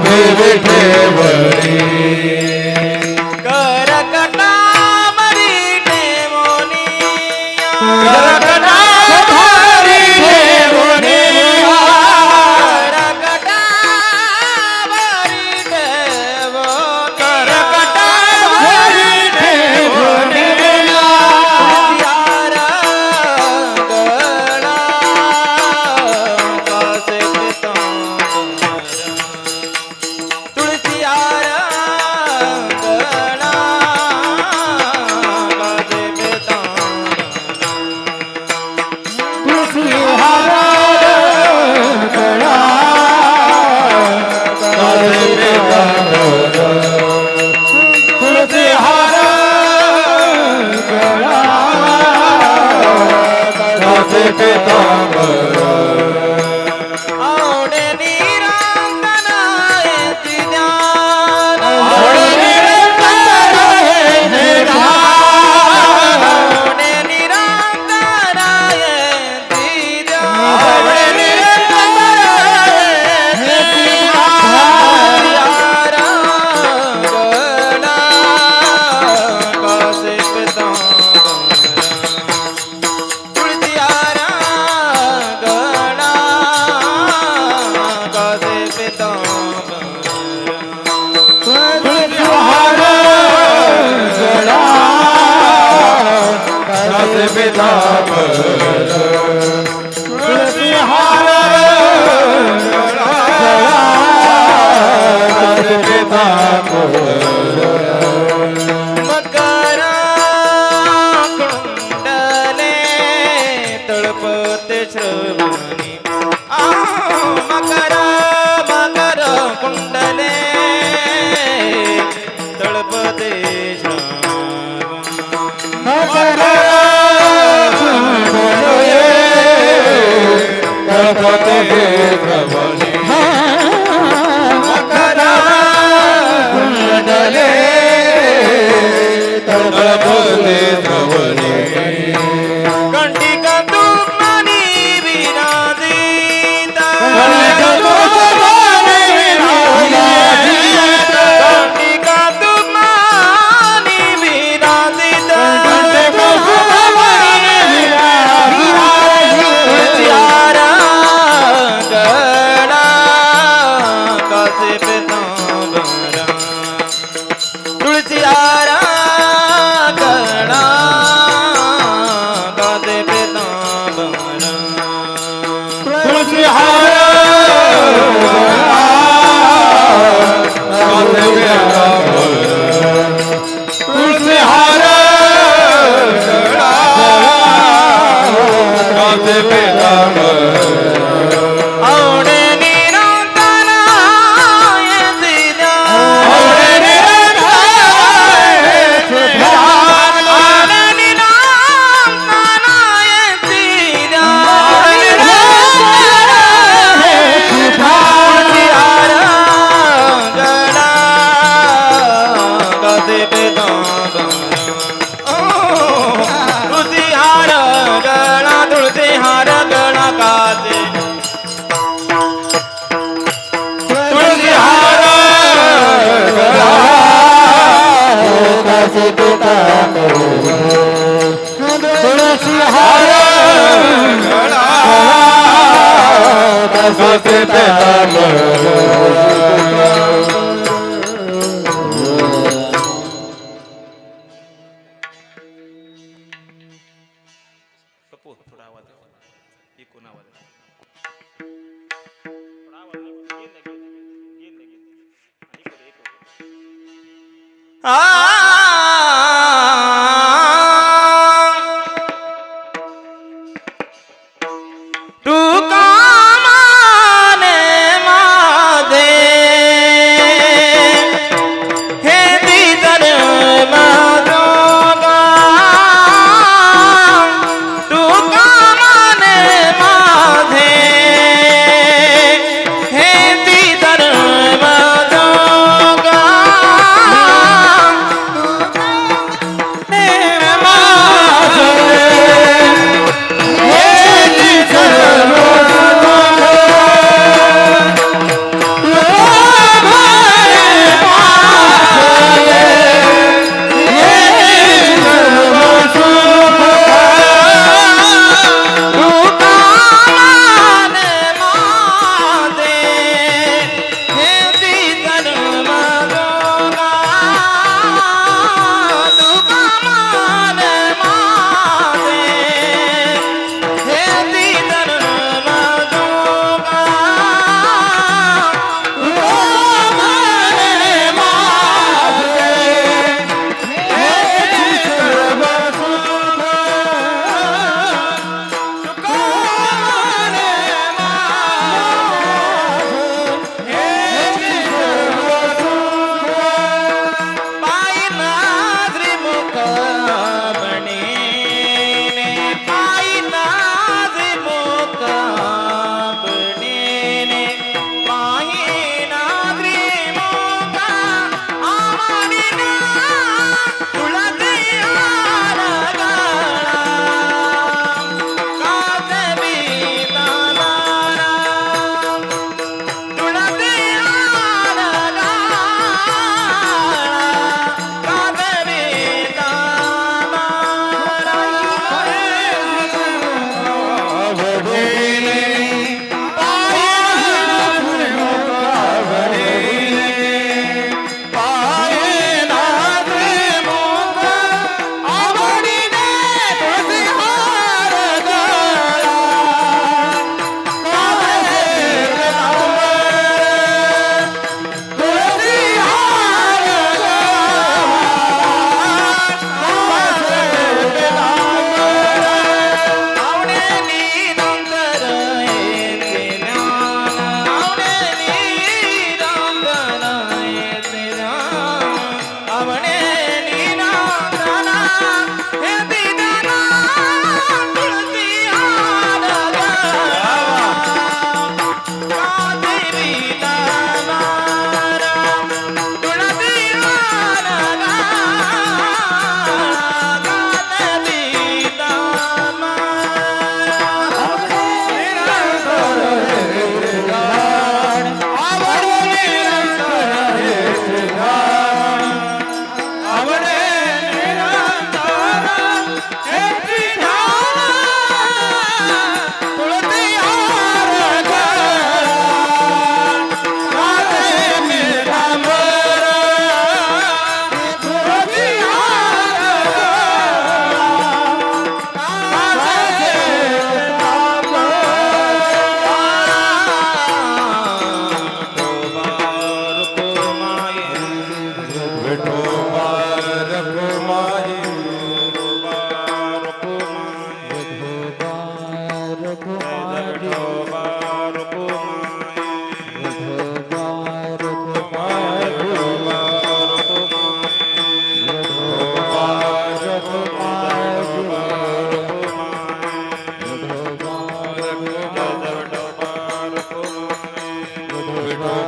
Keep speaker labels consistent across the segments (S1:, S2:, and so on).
S1: विठेवरी
S2: करकटावरी ठेवोनी
S1: करकटावरी ठेवोनी
S2: करकटावरी ठेवो
S1: करकटावरी ठेवोनी
S2: तुळशीहार गळा कासे पितांबर तुळशीहार गळा कासे
S1: तुळशीहार गळा कासे पितांबर
S2: आवडे निरंजनायती ज्ञान
S1: आवडे निरंजनायती ज्ञान
S2: आवडे निरंजनायती ज्ञान
S1: आवडे निरंजनायती
S2: तुळशीहार गळा कासे पितांबर तुळशीहार गळा कासे पितांबर
S1: तुळशीहार गळा कासे पितांबर तुळशीहार गळा कासे पितांबर
S2: मकर कुंडले तळपते श्रवणी मकर मकर कुंडले तळपते श्रवणी
S1: मकर कुंडले तळपते श्रवणी मकर कुंडले तळपते श्रवणी
S2: कंटिका तुमानी विराजित
S1: कंटिका तुमानी विराजित
S2: कंटिका तुमानी विराजित
S1: कंटिका तुमानी विराजित
S2: तुळशीहार गळा कासे पितांबर तुळशीहार गळा कासे पितांबर
S1: तुळशीहार कासे पितांबर तुळशीहार कासे पितांबर
S2: आवडे निरंजनायती ज्ञान
S1: आवडे निरंजनायती ज्ञान
S2: आवडे निरंजनायती ज्ञान तुळशीहार गळा कासे पितांबर तुळशीहार गळा तुळशीहार गळा कासे
S1: तुळशीहार गळा कासे पितांबर तुळशीहार गळा कासे पितांबर
S2: थोडा आवाज एकूण आवाज तुका माने माझे हे दिदर माझोगा तुका माने माझे हे दिदर माझोगा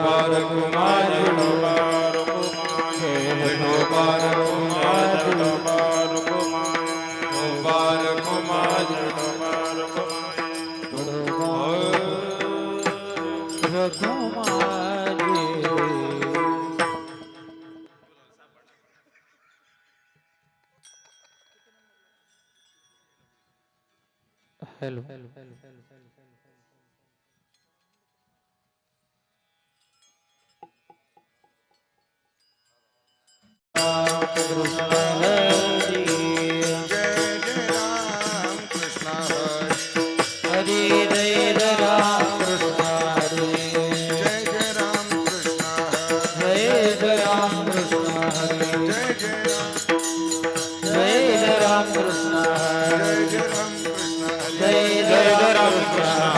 S1: कुमार
S3: हेलो हरे जय राम कृष्ण हरे जय राम कृष्ण हरे जय राम कृष्ण हरे जय राम कृष्ण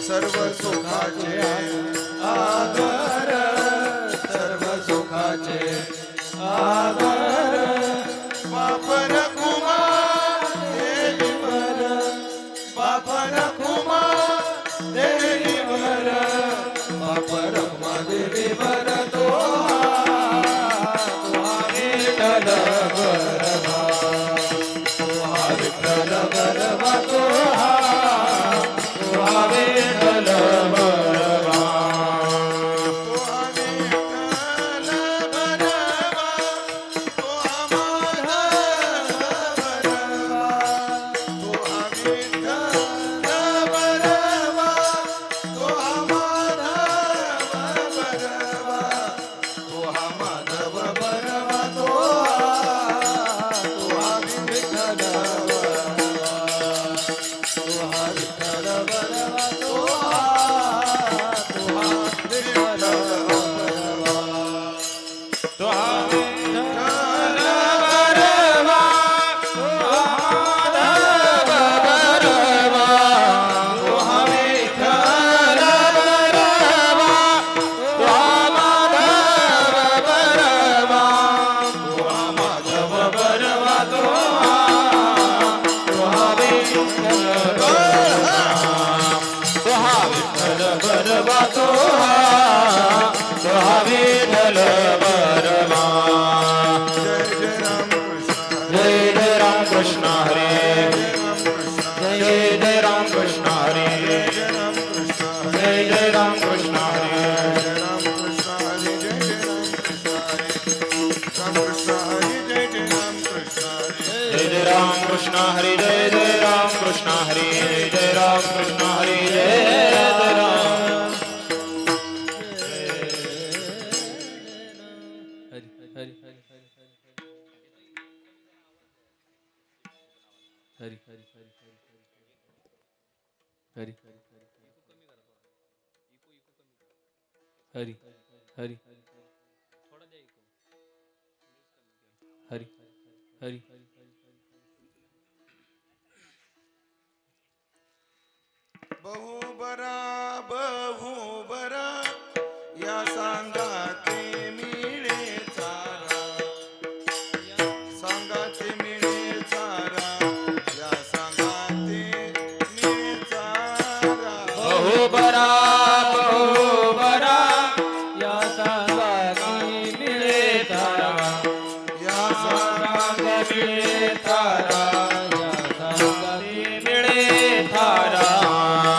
S1: सर्व सुखाचे आधार सर्व सुखाचे आधार बापर कुमार देवीवर बापर कुमार देवीवर बापर देवीवर तो विठ्ठल बरवा विठ्ठल बरवा तो विठ्ठल बरवा कृष्ण हरे जय जय राम कृष्ण हरे जय जय राम कृष्ण हरे जय जय राम कृष्ण हरे जय जय राम कृष्ण हरे जय जय राम कृष्ण हरे जय जय राम
S3: हरी हरी हरी हरी हरी हरी
S1: बहुबरा या सांगाते मिळे चारा सांगाते मिळे चारा या सांगाते मिळे चारा
S3: बहुबरा या सांगाती मिळे तारा
S1: या सांगाते
S3: मिळे तारा या सांगाती मिळे तारा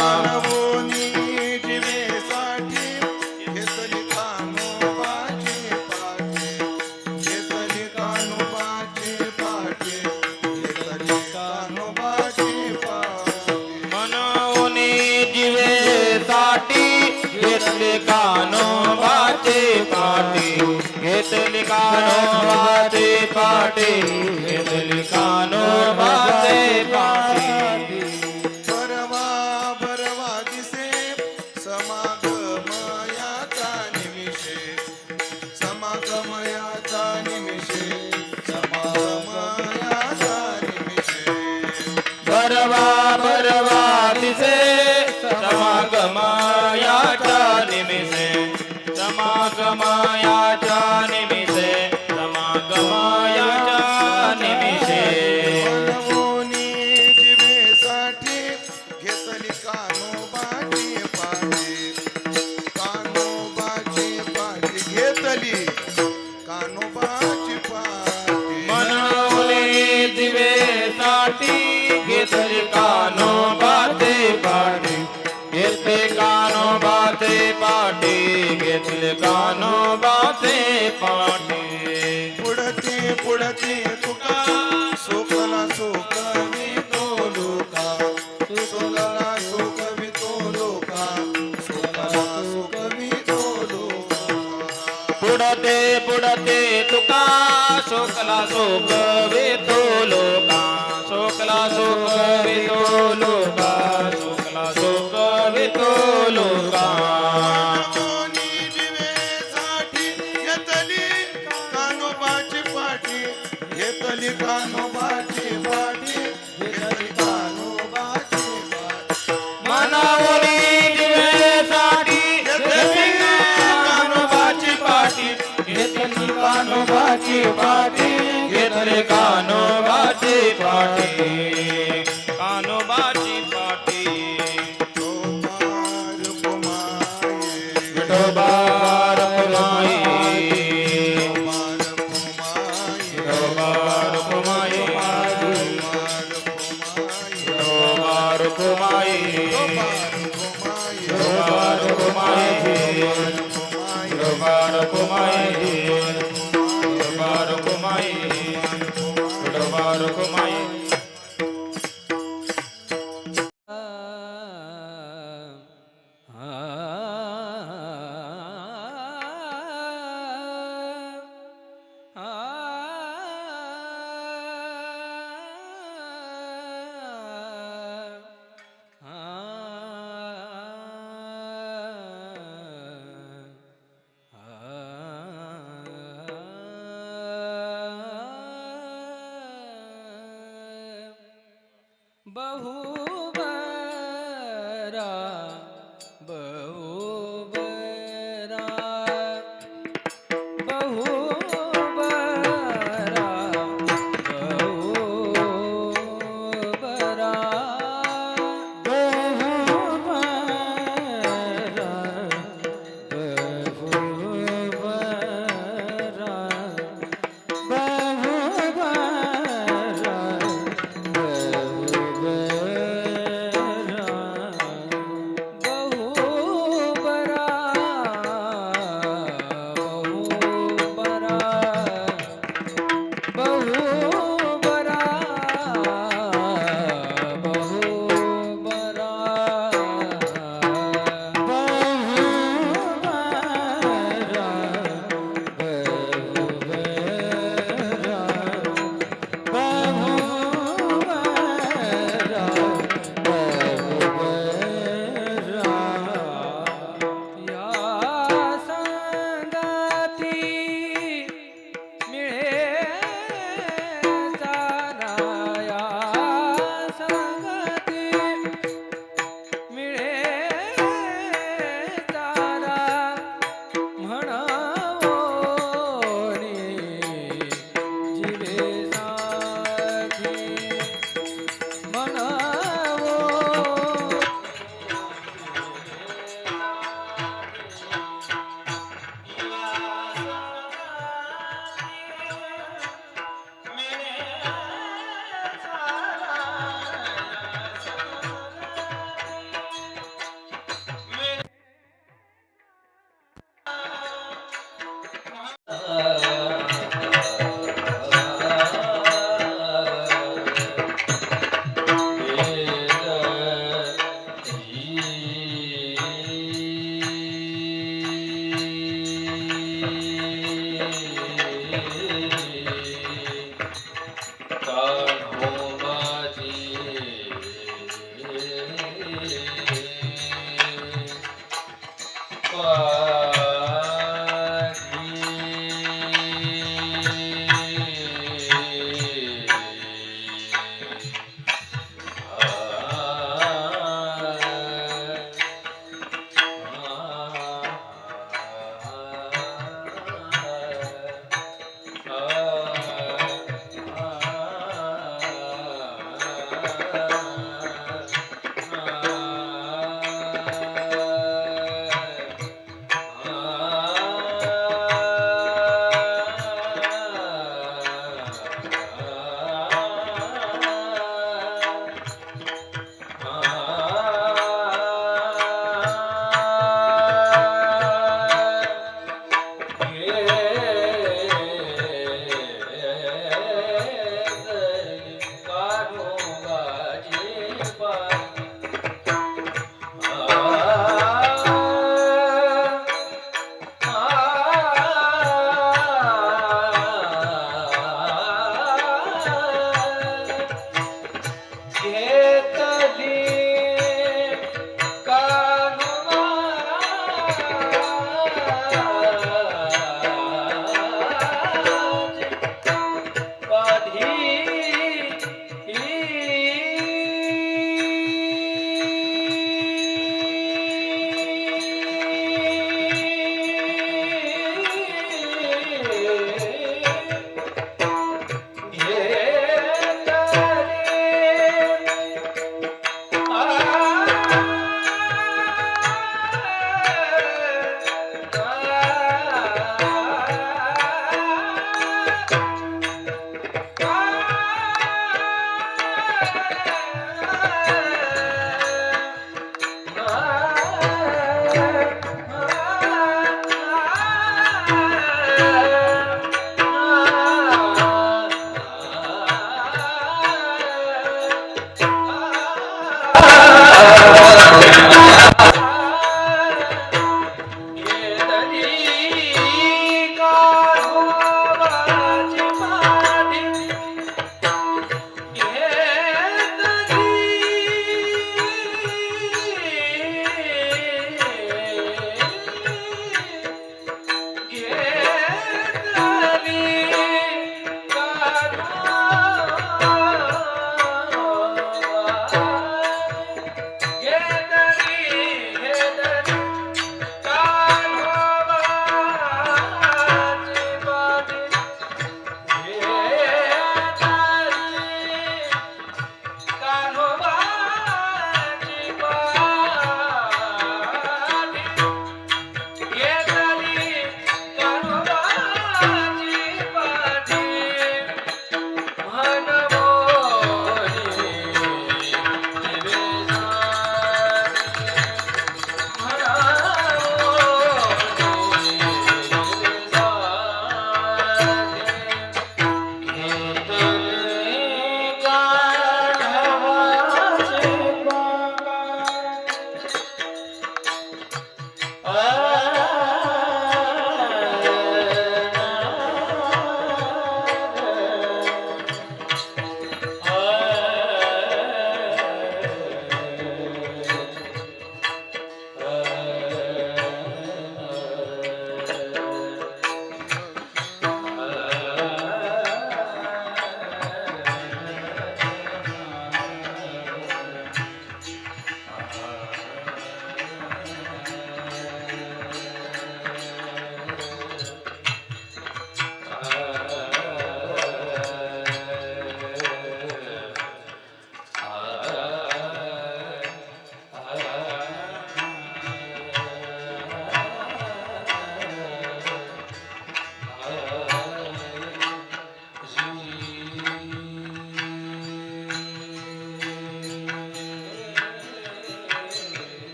S1: मानवोनी जीवेसाठी घेतली कानोबाची पाठी घेतली कानोबाची पाठी घेतली कानोबाची पाठी
S3: मनोनी जीवे साठी घेतले कानोबाचे पाठी घेतले कानोबाचे पाठी घेतले कानोबाचे पाठी
S1: बरवा दिसे समागमयाचा निमिषे समागमयाचा निमिषे समागमयाचा निमिषे
S3: बरवा दिसे समागमायाच्या निमित्ते समागमायाच्या निमित्ते समागमायाच्या निमित्ते
S1: मनवोनी जीवेसाठी घेतली कानोबाची पाठी कानोबाची पाठी घेतली कानोबाची पाठी
S3: मनवले दिवेसाठी घेतले कानोबाचे पाठी घेतले कानोबाचे पाठी घेतले कानोबाचे पाठी
S1: पुढते तुका सुखला सुखवी तो लोका सुखला सुखवी तो लोका सुखला सुखवी तो लोका
S3: पुढते तुका शोकला शोक वेतो लोका शोकला शोक वेतो लोका शोकला शोक वेतो लोका
S1: मनवोनी जीवेसाठी घेतली कानोबाची पाठी
S3: पाठी घेतले कानोबाची पाठी
S2: कानोबाची पाठी
S3: विठोबा रखुमाई विठोबा रखुमाई विठोबा रखुमाई विठोबा रखुमाई विठोबा रखुमाई विठोबा रखुमाई विठोबा रखुमाई
S4: बहुबरा बहुबरा बहुबरा बहुबरा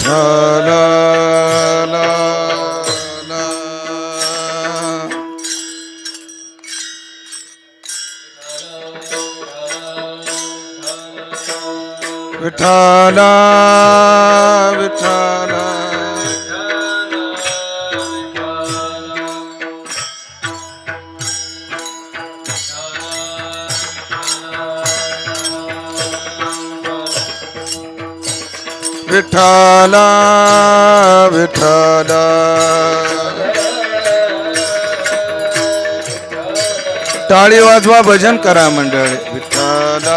S5: विठ्ठल ला ला. विठ्ठल विठ्ठल विठ्ठल विठ्ठल. टाळी वाजवा, भजन करा मंडळी. विठ्ठल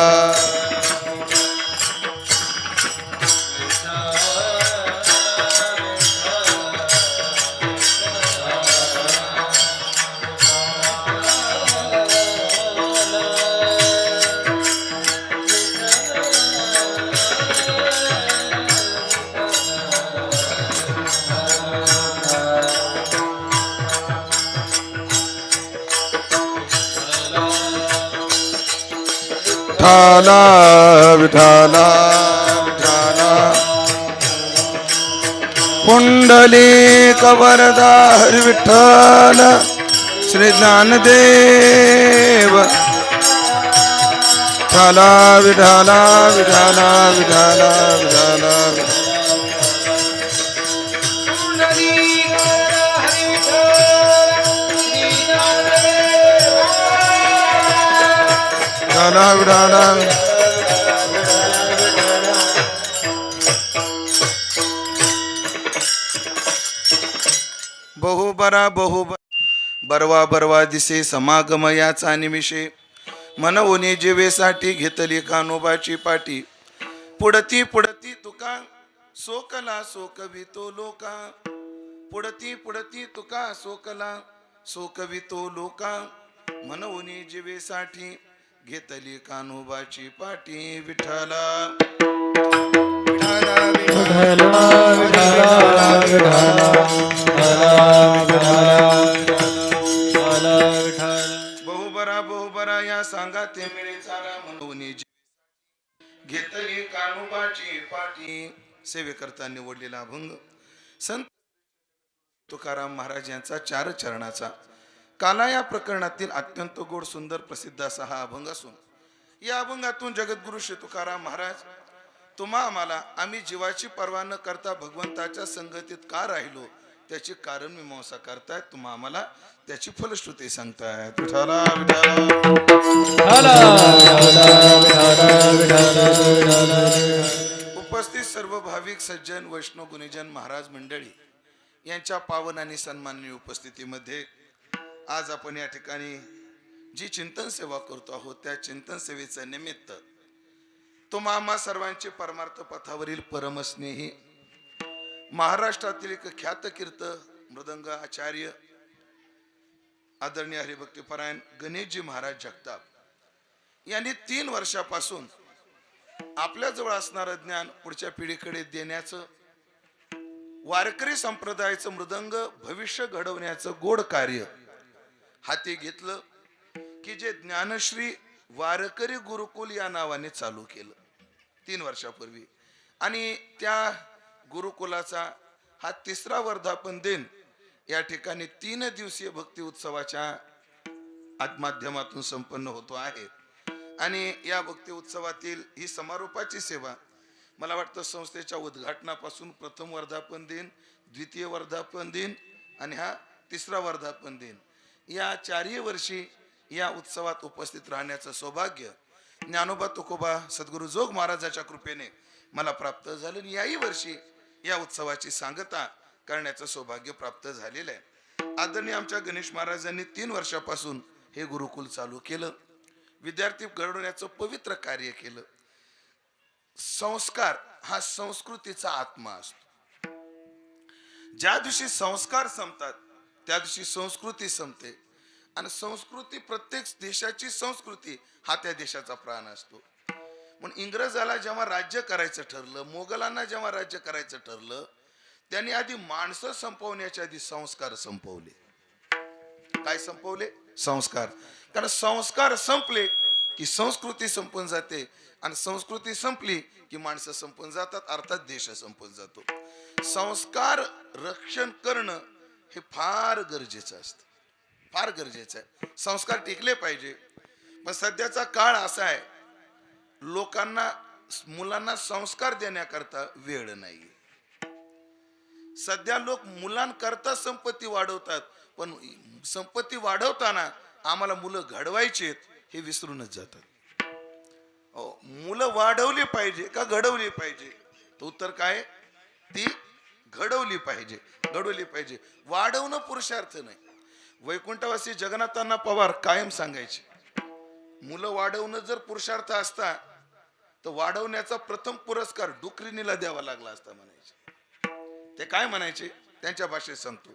S5: विठ्ठल विठ्ठल विठ्ठल. पुंडलिक वरदा हरी विठ्ठल श्री ज्ञानदेव. विठ्ठल विठ्ठल विठ्ठल विठ्ठल विठ्ठल. विठ्ठल बहुबरा बरवा बरवा दिसे समागम याचा निमिषे. मनवोनी जीवेसाठी घेतली कानोबाची पाटी. पुढती पुढती तुका सोकला सोकवितो लोका. पुढती पुढती तुका सोकला सोकवितो लोका. मनवोनी जीवेसाठी घेतली कानोबाची पाटी. विठ्ठला बहुबरा बहुबरा या सांगा ते मिळे चारा. म्हणून घेतली कानोबाची पाटी. सेवेकरता निवडलेला अभंग संत तुकाराम महाराज यांचा 4 चरणाचा काला या प्रकरणातील अत्यंत गोड सुंदर प्रसिद्ध असा हा अभंग असून या अभंगातून जगद्गुरु श्री तुकाराम महाराज तुम्हा आम्हाला आम्ही जीवाची पर्वा न करता भगवंताच्या संगतीत का राहिलो त्याची कारण मीमांसा करतायत. तुम्हा आम्हाला त्याची फलश्रुती सांगतायत. विठ्ठला उपस्थित सर्व भाविक सज्जन वैष्णव गुणीजन महाराज मंडळी यांच्या पावन आणि सन्माननीय उपस्थितीमध्ये आज आपण या ठिकाणी जी चिंतन सेवा करतो आहोत त्या चिंतन सेवेचं निमित्त तुम्हा आम्हा सर्वांचे परमार्थ पथावरील परमस्नेही महाराष्ट्रातील एक ख्यातकीर्त मृदंग आचार्य आदरणीय हरिभक्तीपरायण गणेशजी महाराज जगताप यांनी 3 वर्षापासून आपल्याजवळ असणारं ज्ञान पुढच्या पिढीकडे देण्याचं वारकरी संप्रदायाचं मृदंग भविष्य घडवण्याचं गोड कार्य हाती घेतलं की जे ज्ञानश्री वारकरी गुरुकुल या नावाने चालू केलं 3 वर्षापूर्वी. आणि त्या गुरुकुलाचा हा 3रा वर्धापन दिन या ठिकाणी 3 दिवसीय भक्ती उत्सवाच्या माध्यमातून संपन्न होतो आहे. आणि या भक्ती उत्सवातील ही समारोपाची सेवा मला वाटतं संस्थेच्या उद्घाटनापासून प्रथम वर्धापन दिन, द्वितीय वर्धापन दिन आणि हा 3रा वर्धापन दिन या 4ही वर्षी या उत्सवात उपस्थित राहण्याचं सौभाग्य ज्ञानोबा तुकोबा सद्गुरु जोग महाराजाच्या कृपेने मला प्राप्त झालं. याही वर्षी या उत्सवाची सांगता करण्याचं सौभाग्य प्राप्त झालेलं आहे. आदरणीय आमच्या गणेश महाराजांनी 3 वर्षापासून हे गुरुकुल चालू केलं. विद्यार्थी घडवण्याचं पवित्र कार्य केलं. संस्कार हा संस्कृतीचा आत्मा असतो. ज्या दिवशी संस्कार संपतात त्या दिवशी संस्कृती संपते. आणि संस्कृती प्रत्येक देशाची संस्कृती हा त्या देशाचा प्राण असतो. म्हणून इंग्रजाला जेव्हा राज्य करायचं ठरलं, मोगलांना जेव्हा राज्य करायचं ठरलं, त्यांनी आधी माणसं संपवण्याच्या आधी संस्कार संपवले. काय संपवले? संस्कार. कारण संस्कार संपले की संस्कृती संपून जाते आणि संस्कृती संपली की माणसं संपून जातात, अर्थात देश संपून जातो. संस्कार रक्षण करणं हे फार गरजेचं असतं, फार गरजेचं आहे. संस्कार टिकले पाहिजे. पण सध्याचा काळ असा आहे, लोकांना मुलांना संस्कार देण्याकरता वेळ नाही. सध्या लोक मुलांकरता संपत्ती वाढवतात, पण संपत्ती वाढवताना आम्हाला मुलं घडवायची हे विसरूनच जातात. मुलं वाढवली पाहिजे का घडवली पाहिजे? तर उत्तर काय? ती घडवली पाहिजे, घडवली पाहिजे. वाढवणं पुरुषार्थ नाही. वैकुंठवासी जगन्नाथांना पवार कायम सांगायचे, मुलं वाढवणं जर पुरुषार्थ असता तर वाढवण्याचा प्रथम पुरस्कार डुकरीनीला द्यावा लागला असता म्हणायचे. ते काय म्हणायचे त्यांच्या भाषेत सांगतो,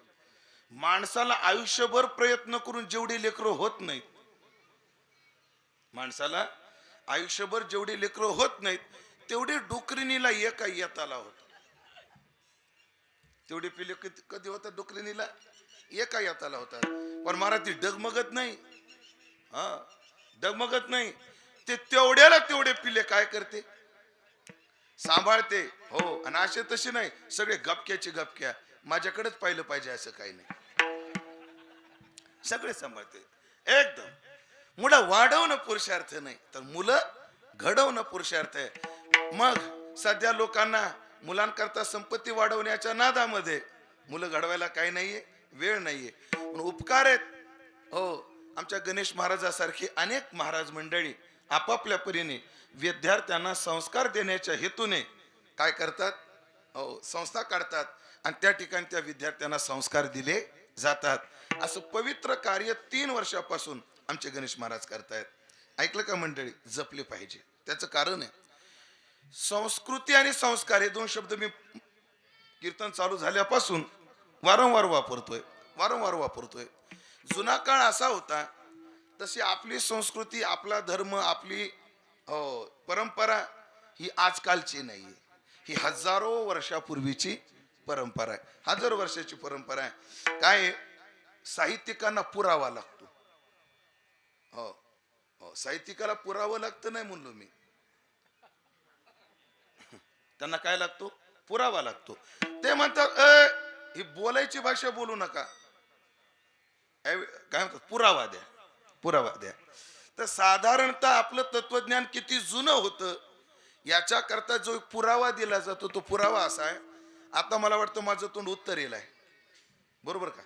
S5: माणसाला आयुष्यभर प्रयत्न करून जेवढी लेकरं होत नाहीत, माणसाला आयुष्यभर जेवढी लेकरं होत नाहीत तेवढी डुकरीनीला एका येताला होत. तेवढे पिले कधी होतात डुकरीनीला? एका येताला होतात. पण महाराज ती डगमगत नाही, हा डगमगत नाही. ते तेवढ्याला तेवढे पिले काय करते? सांभाळते. हो. आणि असे तसे नाही सगळे गपक्याचे गपक्या, माझ्याकडेच पाहिलं पाहिजे असं काही नाही, सगळे सांभाळते एकदम. मुलं वाढवणं पुरुषार्थ नाही तर मुलं घडवणं पुरुषार्थ आहे. मग सध्या लोकांना मुलांकरता संपत्ती वाढवण्याच्या नादामध्ये मुलं घडवायला काही नाहीये, वेळ नाहीये. पण उपकार आहेत. हो, आमच्या गणेश महाराजासारखी अनेक महाराज मंडळी आपापल्या परीने विद्यार्थ्यांना संस्कार देण्याच्या हेतूने काय करतात? हो, संस्था काढतात आणि त्या ठिकाणी त्या विद्यार्थ्यांना संस्कार दिले जातात. असं पवित्र कार्य 3 वर्षापासून आमचे गणेश महाराज करतायत. ऐकलं का मंडळी? जपले पाहिजे. त्याचं कारण आहे, संस्कृती आणि संस्कार हे 2 शब्द मी कीर्तन चालू झाल्यापासून वारंवार वापरतोय. जुना काळ असा होता, तशी आपली संस्कृती, आपला धर्म, आपली परंपरा ही आजकालची नाहीये. ही हजारो वर्षापूर्वीची परंपरा आहे, हजारो वर्षाची परंपरा आहे. काय? साहित्यिकांना पुरावा लागतो. हो, साहित्यिकाला पुरावं लागतं नाही म्हणलो मी, त्यांना काय लागतो? पुरावा लागतो. ते म्हणतात ही बोलायची भाषा बोलू नका, काय म्हणतात? पुरावा द्या, पुरावा द्या. तर साधारणतः आपलं तत्वज्ञान किती जुनं होतं याच्या करता जो पुरावा दिला जातो तो पुरावा असा आहे. आता मला वाटतं माझं तोंड उत्तरेला आहे, बरोबर का?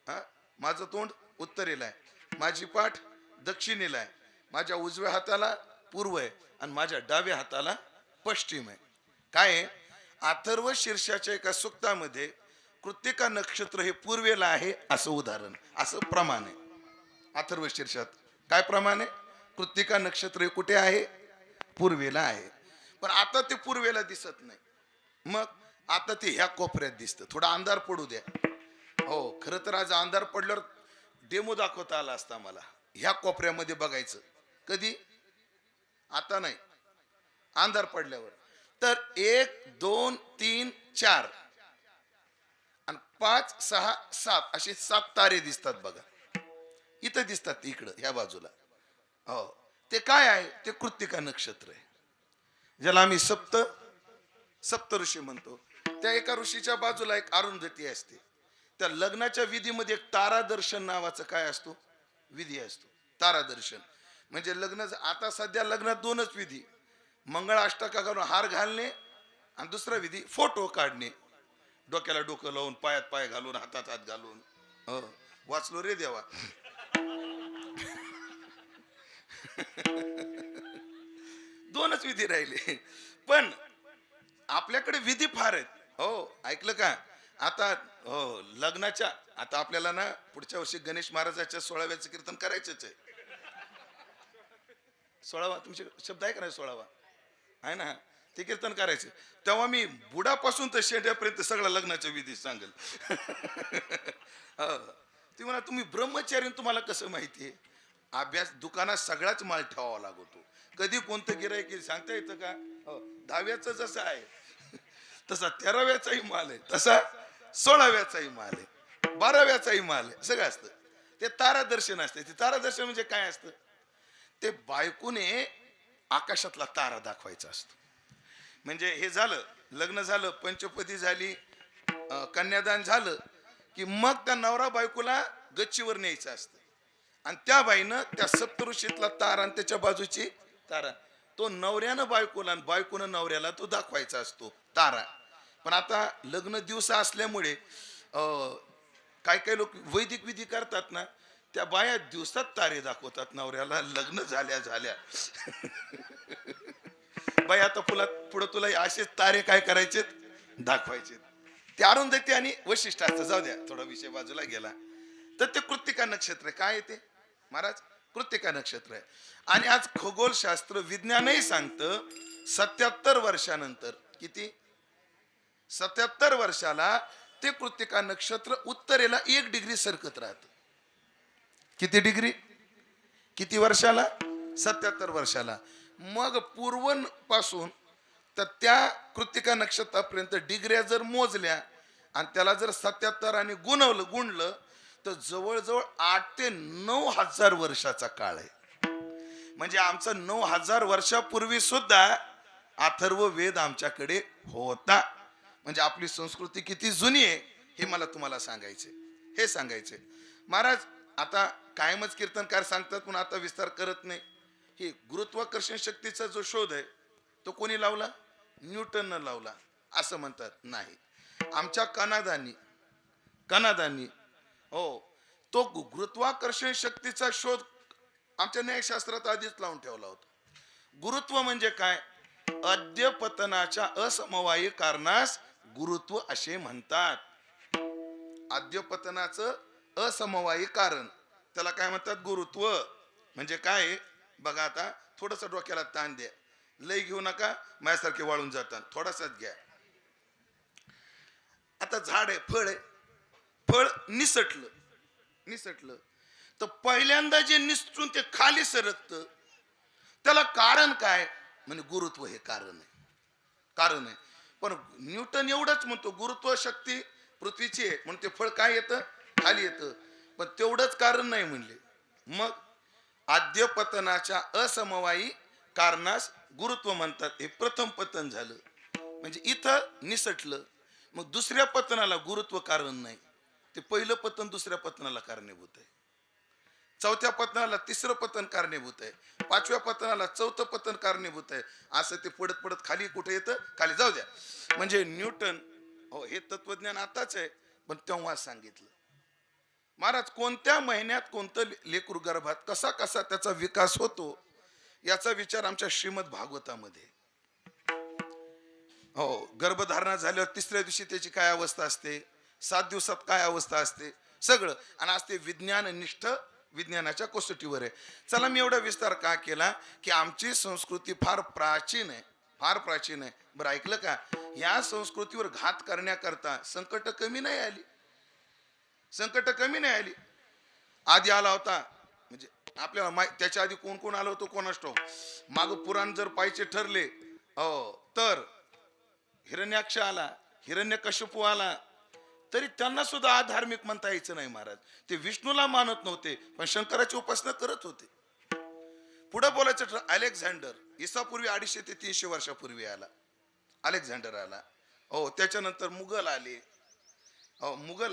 S5: हा, माझं तोंड उत्तरेला आहे, माझी पाठ दक्षिणेला आहे, माझ्या उजव्या हाताला पूर्व आहे आणि माझ्या डाव्या हाताला पश्चिम आहे. काय? अथर्व शीर्षाच्या एका सुक्तामध्ये कृत्तिका नक्षत्र हे पूर्वेला आहे असं उदाहरण, असं प्रमाण आहे. अथर्व शीर्षात काय प्रमाण आहे? कृत्तिका नक्षत्र हे कुठे आहे? पूर्वेला आहे. पण आता ते पूर्वेला दिसत नाही, मग आता ते ह्या कोपऱ्यात दिसतं. थोडा अंधार पडू द्या. हो, खरं तर आज अंधार पडल्यावर डेमो दाखवता आला असता मला. ह्या कोपऱ्यामध्ये बघायचं कधी? आता नाही, अंधार पडल्यावर. तर 1 2 3 4 आणि 5 6 7 असे 7 तारे दिसतात बघा. इथं दिसतात इकडं ह्या बाजूला. हो, ते काय आहे? ते कृत्तिका नक्षत्र आहे, ज्याला आम्ही सप्त ऋषी म्हणतो. त्या एका ऋषीच्या बाजूला एक अरुंधती असते. त्या लग्नाच्या विधीमध्ये एक तारादर्शन नावाचं काय असतो? विधी असतो. तारादर्शन म्हणजे लग्न. आता सध्या लग्नात 2च विधी, मंगळाष्टका घालून हार घालणे आणि दुसरा विधी फोटो काढणे. डोक्याला डोकं लावून, पायात पाय घालून, हातात हात घालून. वाचलो रे देवा. 2च विधी राहिले. पण आपल्याकडे विधी फार आहेत. हो, ऐकलं का? आता हो, लग्नाच्या आता आपल्याला ना पुढच्या वर्षी गणेश महाराजाच्या 16व्याचं कीर्तन करायचंच आहे. 16वा तुमचे शब्द आहे का नाही? 16वा आहे ना, ते कीर्तन करायचं. तेव्हा मी बुडापासून तर शेंड्यापर्यंत सगळा लग्नाच्या विधी सांगेल. ती म्हणा तुम्ही ब्रह्मचारी, तुम्हाला कसं माहितीये? अभ्यास दुकानात सगळाच माल ठेवावा लागतो. कधी कोणतं गिऱ्हाईक सांगता येतं का? 10व्याचं जसं आहे तसा 13व्याचाही माल आहे, तसा 16व्याचाही माल आहे, 12व्याचाही माल आहे, सगळं असतं. ते तारादर्शन असते. ते तारादर्शन म्हणजे काय असतं? ते बायकोने आकाशातला तारा दाखवायचा असतो. म्हणजे हे झालं, लग्न झालं, पंचपदी झाली, कन्यादान झालं की मग त्या नवरा बायकोला गच्चीवर न्यायचं असतं. आणि त्या बाईनं त्या सप्तऋषीतला तारा आणि त्याच्या बाजूची तारा तो नवऱ्यानं बायकोला आणि बायकोनं नवऱ्याला तो दाखवायचा असतो तारा. पण आता लग्न दिवसा असल्यामुळे काही काही लोक वैदिक विधी करतात ना, त्या बाया दिवसात तारे दाखवतात नवऱ्याला लग्न झाल्या झाल्या. बाई आता पुढे तुला असेच तारे काय करायचे दाखवायचे. ते अरुंधती आणि वशिष्ठाचं जाऊ द्या, थोडा विषय बाजूला गेला. तर ते कृत्तिका नक्षत्र काय येते महाराज, कृत्तिका नक्षत्र आहे. आणि आज खगोलशास्त्र विज्ञानही सांगतं 77 वर्षानंतर, किती 77 वर्षाला ते कृत्तिका नक्षत्र उत्तरेला 1 डिग्री सरकत राहत. किती डिग्री, किती वर्षाला, 77 वर्षाला. मग पूर्व पासून तर त्या कृत्तिका नक्षत्रापर्यंत डिग्र्या जर मोजल्या आणि त्याला जर 77 आणि गुणलं तर जवळजवळ 8 ते 9 हजार वर्षाचा काळ आहे. म्हणजे आमचा 9,000 वर्षापूर्वी सुद्धा अथर्व वेद आमच्याकडे होता. म्हणजे आपली संस्कृती किती जुनी आहे हे मला तुम्हाला सांगायचे, हे सांगायचे महाराज. आता कायमच कीर्तनकार सांगतात पण आता विस्तार करत नाही. हे गुरुत्वाकर्षण शक्तीचा जो शोध आहे तो कोणी लावला, न्यूटननं लावला असं म्हणतात. नाही, आमच्या कनादांनी हो तो गुरुत्वाकर्षण शक्तीचा शोध आमच्या न्यायशास्त्रात आधीच लावून ठेवला होता. गुरुत्व म्हणजे काय, अद्यपतनाच्या असमवायी कारणास गुरुत्व असे म्हणतात. अद्यपतनाचं असमवायी कारण त्याला काय म्हणतात, गुरुत्व. म्हणजे काय बघा, आता थोडस डोक्याला ताण द्या, लय घेऊ नका, माझ्यासारखे वाळून जातात, थोडासाच घ्या. आता झाड आहे, फळ निसटलं तर पहिल्यांदा जे निसटून ते खाली सरकत त्याला कारण काय, म्हणजे गुरुत्व हे कारण आहे. पण न्यूटन एवढंच म्हणतो गुरुत्व शक्ती पृथ्वीची आहे म्हणून ते फळ काय येतं, खाली येतं. पण तेवढंच कारण नाही म्हणले. मग आद्यपतनाच्या असमवायी कारणास गुरुत्व म्हणतात. हे प्रथम पतन झालं म्हणजे इथं निसटलं. मग दुसऱ्या पतनाला गुरुत्व कारण नाही, ते पहिलं पतन दुसऱ्या पतनाला कारणीभूत आहे, चौथ्या पतनाला तिसरं पतन कारणीभूत आहे, 5व्या पतनाला चौथं पतन कारणीभूत आहे. असं ते पडत खाली कुठे येतं, खाली जाऊ द्या. म्हणजे न्यूटन हो हे तत्वज्ञान आताच आहे पण तेव्हा सांगितलं. महाराज कोणत्या महिन्यात कोणतं लेकरू गर्भात कसा त्याचा विकास होतो याचा विचार आमच्या श्रीमद भागवतामध्ये. हो, गर्भधारणा झाल्यावर 3ऱ्या दिवशी त्याची काय अवस्था असते, 7 दिवसात काय अवस्था असते, सगळं. आणि आज ते विज्ञाननिष्ठ विज्ञानाच्या कसोटीवर आहे. चला, मी एवढा विस्तार का केला की आमची संस्कृती फार प्राचीन आहे. बरं ऐकलं का, या संस्कृतीवर घात करण्याकरता संकट कमी नाही आली. आधी आला होता म्हणजे आपल्याला त्याच्या आधी कोण कोण आलं होतं कोणास ठाऊक. माग पुराण जर पाहिजे ठरले तर हिरण्याक्ष आला, हिरण्यकश्यपू आला, तरी त्यांना सुद्धा अधार्मिक म्हणता यायचं नाही महाराज. ते विष्णूला मानत नव्हते पण शंकराची उपासना करत होते. पुढे बोलायचं अलेक्झांडर ईसापूर्वी 250 ते 300 वर्षापूर्वी आला, अलेक्झांडर आला. हो, त्याच्यानंतर मुघल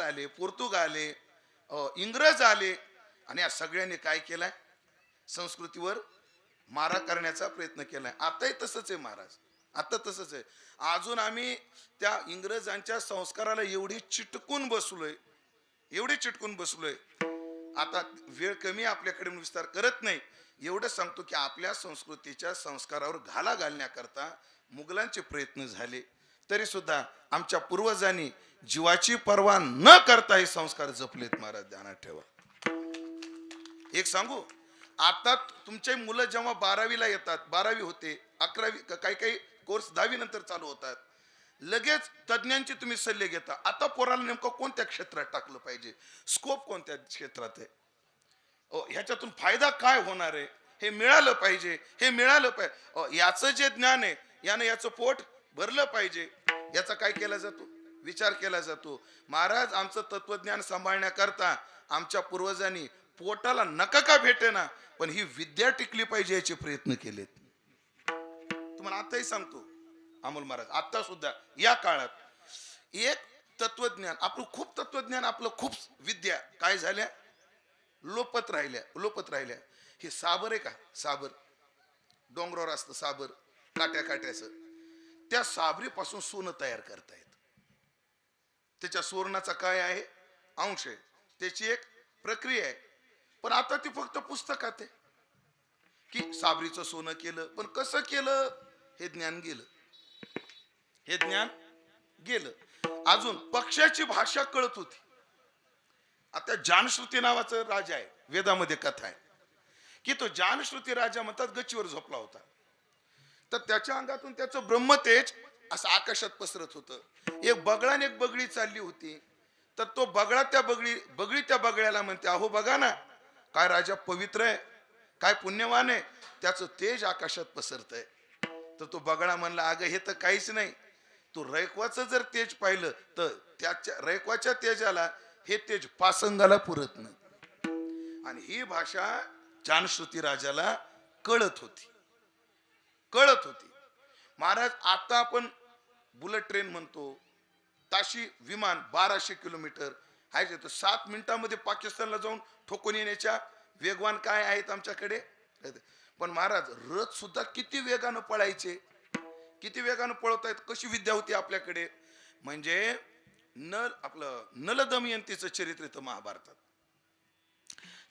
S5: आले, पोर्तुगाल आले, इंग्रज आले. आणि या सगळ्यांनी काय केलंय, संस्कृतीवर मारा करण्याचा प्रयत्न केलाय. आताही तसंच आहे महाराज, आता तसंच आहे. अजून आम्ही त्या इंग्रजांच्या संस्काराला एवढी चिटकून बसलोय. आता वेळ कमी आपल्याकडे विस्तार करत नाही. एवढं सांगतो की आपल्या संस्कृतीच्या संस्कारावर घाला घालण्याकरता मुघलांचे प्रयत्न झाले तरी सुद्धा आमच्या पूर्वजांनी जीवाची पर्वा न करता हे संस्कार जपलेत महाराज, ध्यानात ठेवा. एक सांगू, आता तुमचे मुलं जेव्हा 12वीला येतात, 12वी होते, 11वी काही कोर्स 10वी नंतर चालू होतात, लगेच तज्ञांचे तुम्ही सल्ले घेता. आता पोराला नेमकं कोणत्या क्षेत्रात टाकलं पाहिजे, स्कोप कोणत्या क्षेत्रात आहे, ह्याच्यातून फायदा काय होणार आहे हे मिळालं पाहिजे. याचं जे ज्ञान आहे यानं याचं पोट भरलं पाहिजे, याचा काय केला जातो, विचार केला जातो. महाराज, आमचं तत्वज्ञान सांभाळण्याकरता आमच्या पूर्वजांनी पोटाला नका का भेटे ना, पण ही विद्या टिकली पाहिजे याचे प्रयत्न केलेत. तुम्हाला आताही सांगतो, अमोल महाराज आता सुद्धा या काळात एक तत्वज्ञान आपलं खूप तत्वज्ञान आपलं खूप विद्या काय झाल्या, लोपत राहिल्या. हे साबर आहे का, साबर डोंगरावर असतं साबर काट्याचं, त्या साबरीपासून सोनं तयार करतायत. त्याच्या सुवर्णाचा काय आहे, अंश आहे, त्याची एक प्रक्रिया आहे. पण आता ती फक्त पुस्तकात आहे की साबरीचं सोनं केलं, पण कसं केलं हे ज्ञान गेलं. अजून पक्षाची भाषा कळत होती. आता जानश्रुती नावाचं राजा आहे, वेदामध्ये कथा आहे की तो जानश्रुती राजा म्हणतात गच्चीवर झोपला होता. तर त्याच्या अंगातून त्याचं ब्रह्मतेज असं आकाशात पसरत होतं. एक बगळा आणि एक बगळी चालली होती. तर तो बगळा बगळी त्या बगळ्याला म्हणते, अहो बघा ना काय राजा पवित्र आहे, काय पुण्यवान आहे, त्याचं तेज आकाशात पसरतंय. तर तो बगळा म्हणला, अगं हे तर काहीच नाही, तू रैकवाचं जर तेज पाहिलं तर त्याच्या रैकवाच्या तेजाला हे तेज पासंगाला पुरत नाही. आणि ही भाषा जानश्रुती राजाला कळत होती. महाराज आता आपण बुलेट ट्रेन म्हणतो, ताशी विमान 1200 किलोमीटर आहे, तर 7 मिनिटांमध्ये पाकिस्तानला जाऊन ठोकून येण्याच्या वेगवान काय आहेत आमच्याकडे. पण महाराज रथ सुद्धा किती वेगानं पळायचे, किती वेगानं पळवतायत, कशी विद्या होती आपल्याकडे. म्हणजे नल दमयंतीचं चरित्र येतं महाभारतात.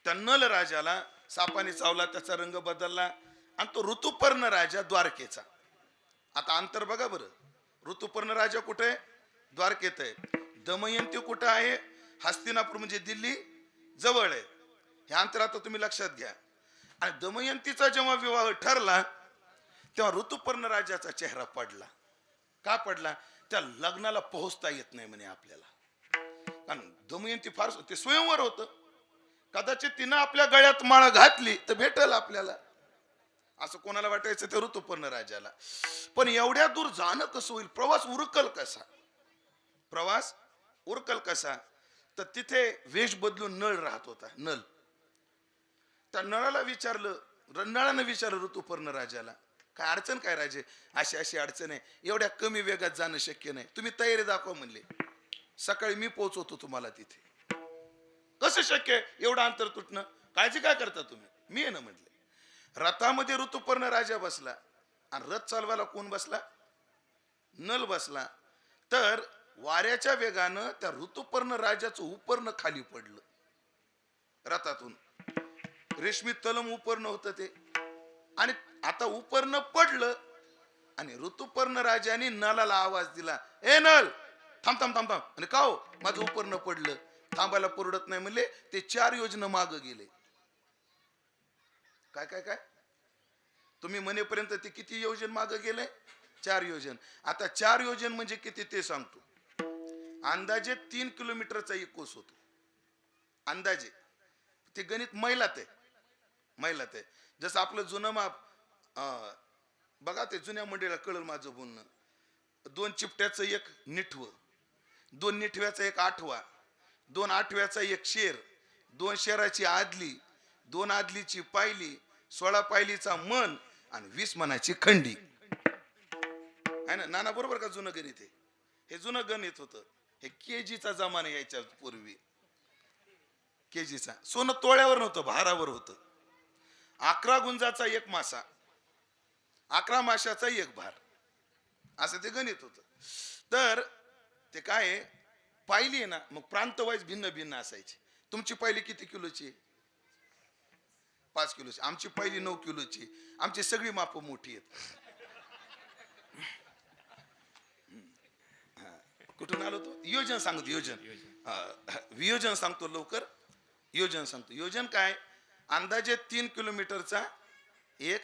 S5: त्या नल राजाला सापाने चावला, त्याचा रंग बदलला, आणि तो ऋतुपर्ण राजा द्वारकेचा. आता अंतर बघा बरं, ऋतुपर्ण राजा कुठे, द्वारकेत आहे. दमयंती कुठं आहे, हस्तिनापूर म्हणजे दिल्ली जवळ आहे. हे अंतर आता तुम्ही लक्षात घ्या. आणि दमयंतीचा जेव्हा विवाह ठरला तेव्हा ऋतुपर्ण राजाचा चेहरा पडला. का पडला, त्या लग्नाला पोहोचता येत नाही म्हणे आपल्याला. कारण दमयंती फार, ते स्वयंवर होतं, कदाचित तिनं आपल्या गळ्यात माळा घातली तर भेटल आपल्याला, असं कोणाला वाटायचं ते ऋतुपर्ण राजाला. पण एवढ्या दूर जाणं कसं होईल, प्रवास उरकल कसा. तर तिथे वेश बदलून नळ राहत होता. त्या नळानं विचारलं ऋतुपर्ण राजाला, काय अडचण काय राजे, अशी अडचण आहे, एवढ्या कमी वेगात जाणं शक्य नाही, तुम्ही तयारी दाखवा म्हणले. सकाळी मी पोहोचवतो तुम्हाला तिथे. कसं शक्य आहे एवढं अंतर तुटणं, काळजी काय करता तुम्ही, मी आहे ना म्हणले. रथामध्ये ऋतुपर्ण राजा बसला, आणि रथ चालवायला कोण बसला, नल बसला. तर वाऱ्याच्या वेगानं त्या ऋतुपर्ण राजाचं उपर्ण खाली पडलं रथातून. रेशमी तलम उपर्ण होतं ते, आणि आता उपर्ण पडलं, आणि ऋतुपर्ण राजाने नलाला आवाज दिला, ए नल थांब. आणि का हो, माझं उपर्ण पडलं. थांबायला परवडत नाही म्हणले, ते 4 योजना माग गेले. काय तुम्ही म्हणेपर्यंत ते किती योजन माग गेले, 4 योजन. आता 4 योजन म्हणजे किती ते सांगतो. अंदाजे 3 किलोमीटरचा एक कोस होतो, अंदाजे. ते गणित मैलात आहे. जसं आपलं जुनं माप बघा, ते जुन्या मंडळीला कळलं माझं बोलणं. 2 चिपट्याचं एक निठवं, 2 निठव्याचा एक आठवा, 2 आठव्याचा एक शेर, 2 शेराची आदली, 2 आदलीची पायली, 16 पायलीचा मन, आणि 20 मनाची खंडी. आहे ना नाना, बरोबर का. जुनं गणित आहे हे, जुनं गणित होतं हे. केजीचा जमाना यायच्या पूर्वी, केजीचा. सोनं तोळ्यावर नव्हतं, भारावर होतं. 11 गुंजाचा एक मासा, 11 माशाचा एक भार, असं ते गणित होतं. तर ते काय पायली आहे ना, मग प्रांत वाईज भिन्न असायची. तुमची पायली किती किलोची, 5 किलोची. आमची पहिली 9 किलोची. आमची सगळी माप मोठी आहेत. कुठून आलो तो, योजन सांगतो, वियोजन सांगतो लवकर. योजन काय, अंदाजे 3 किलोमीटरचा एक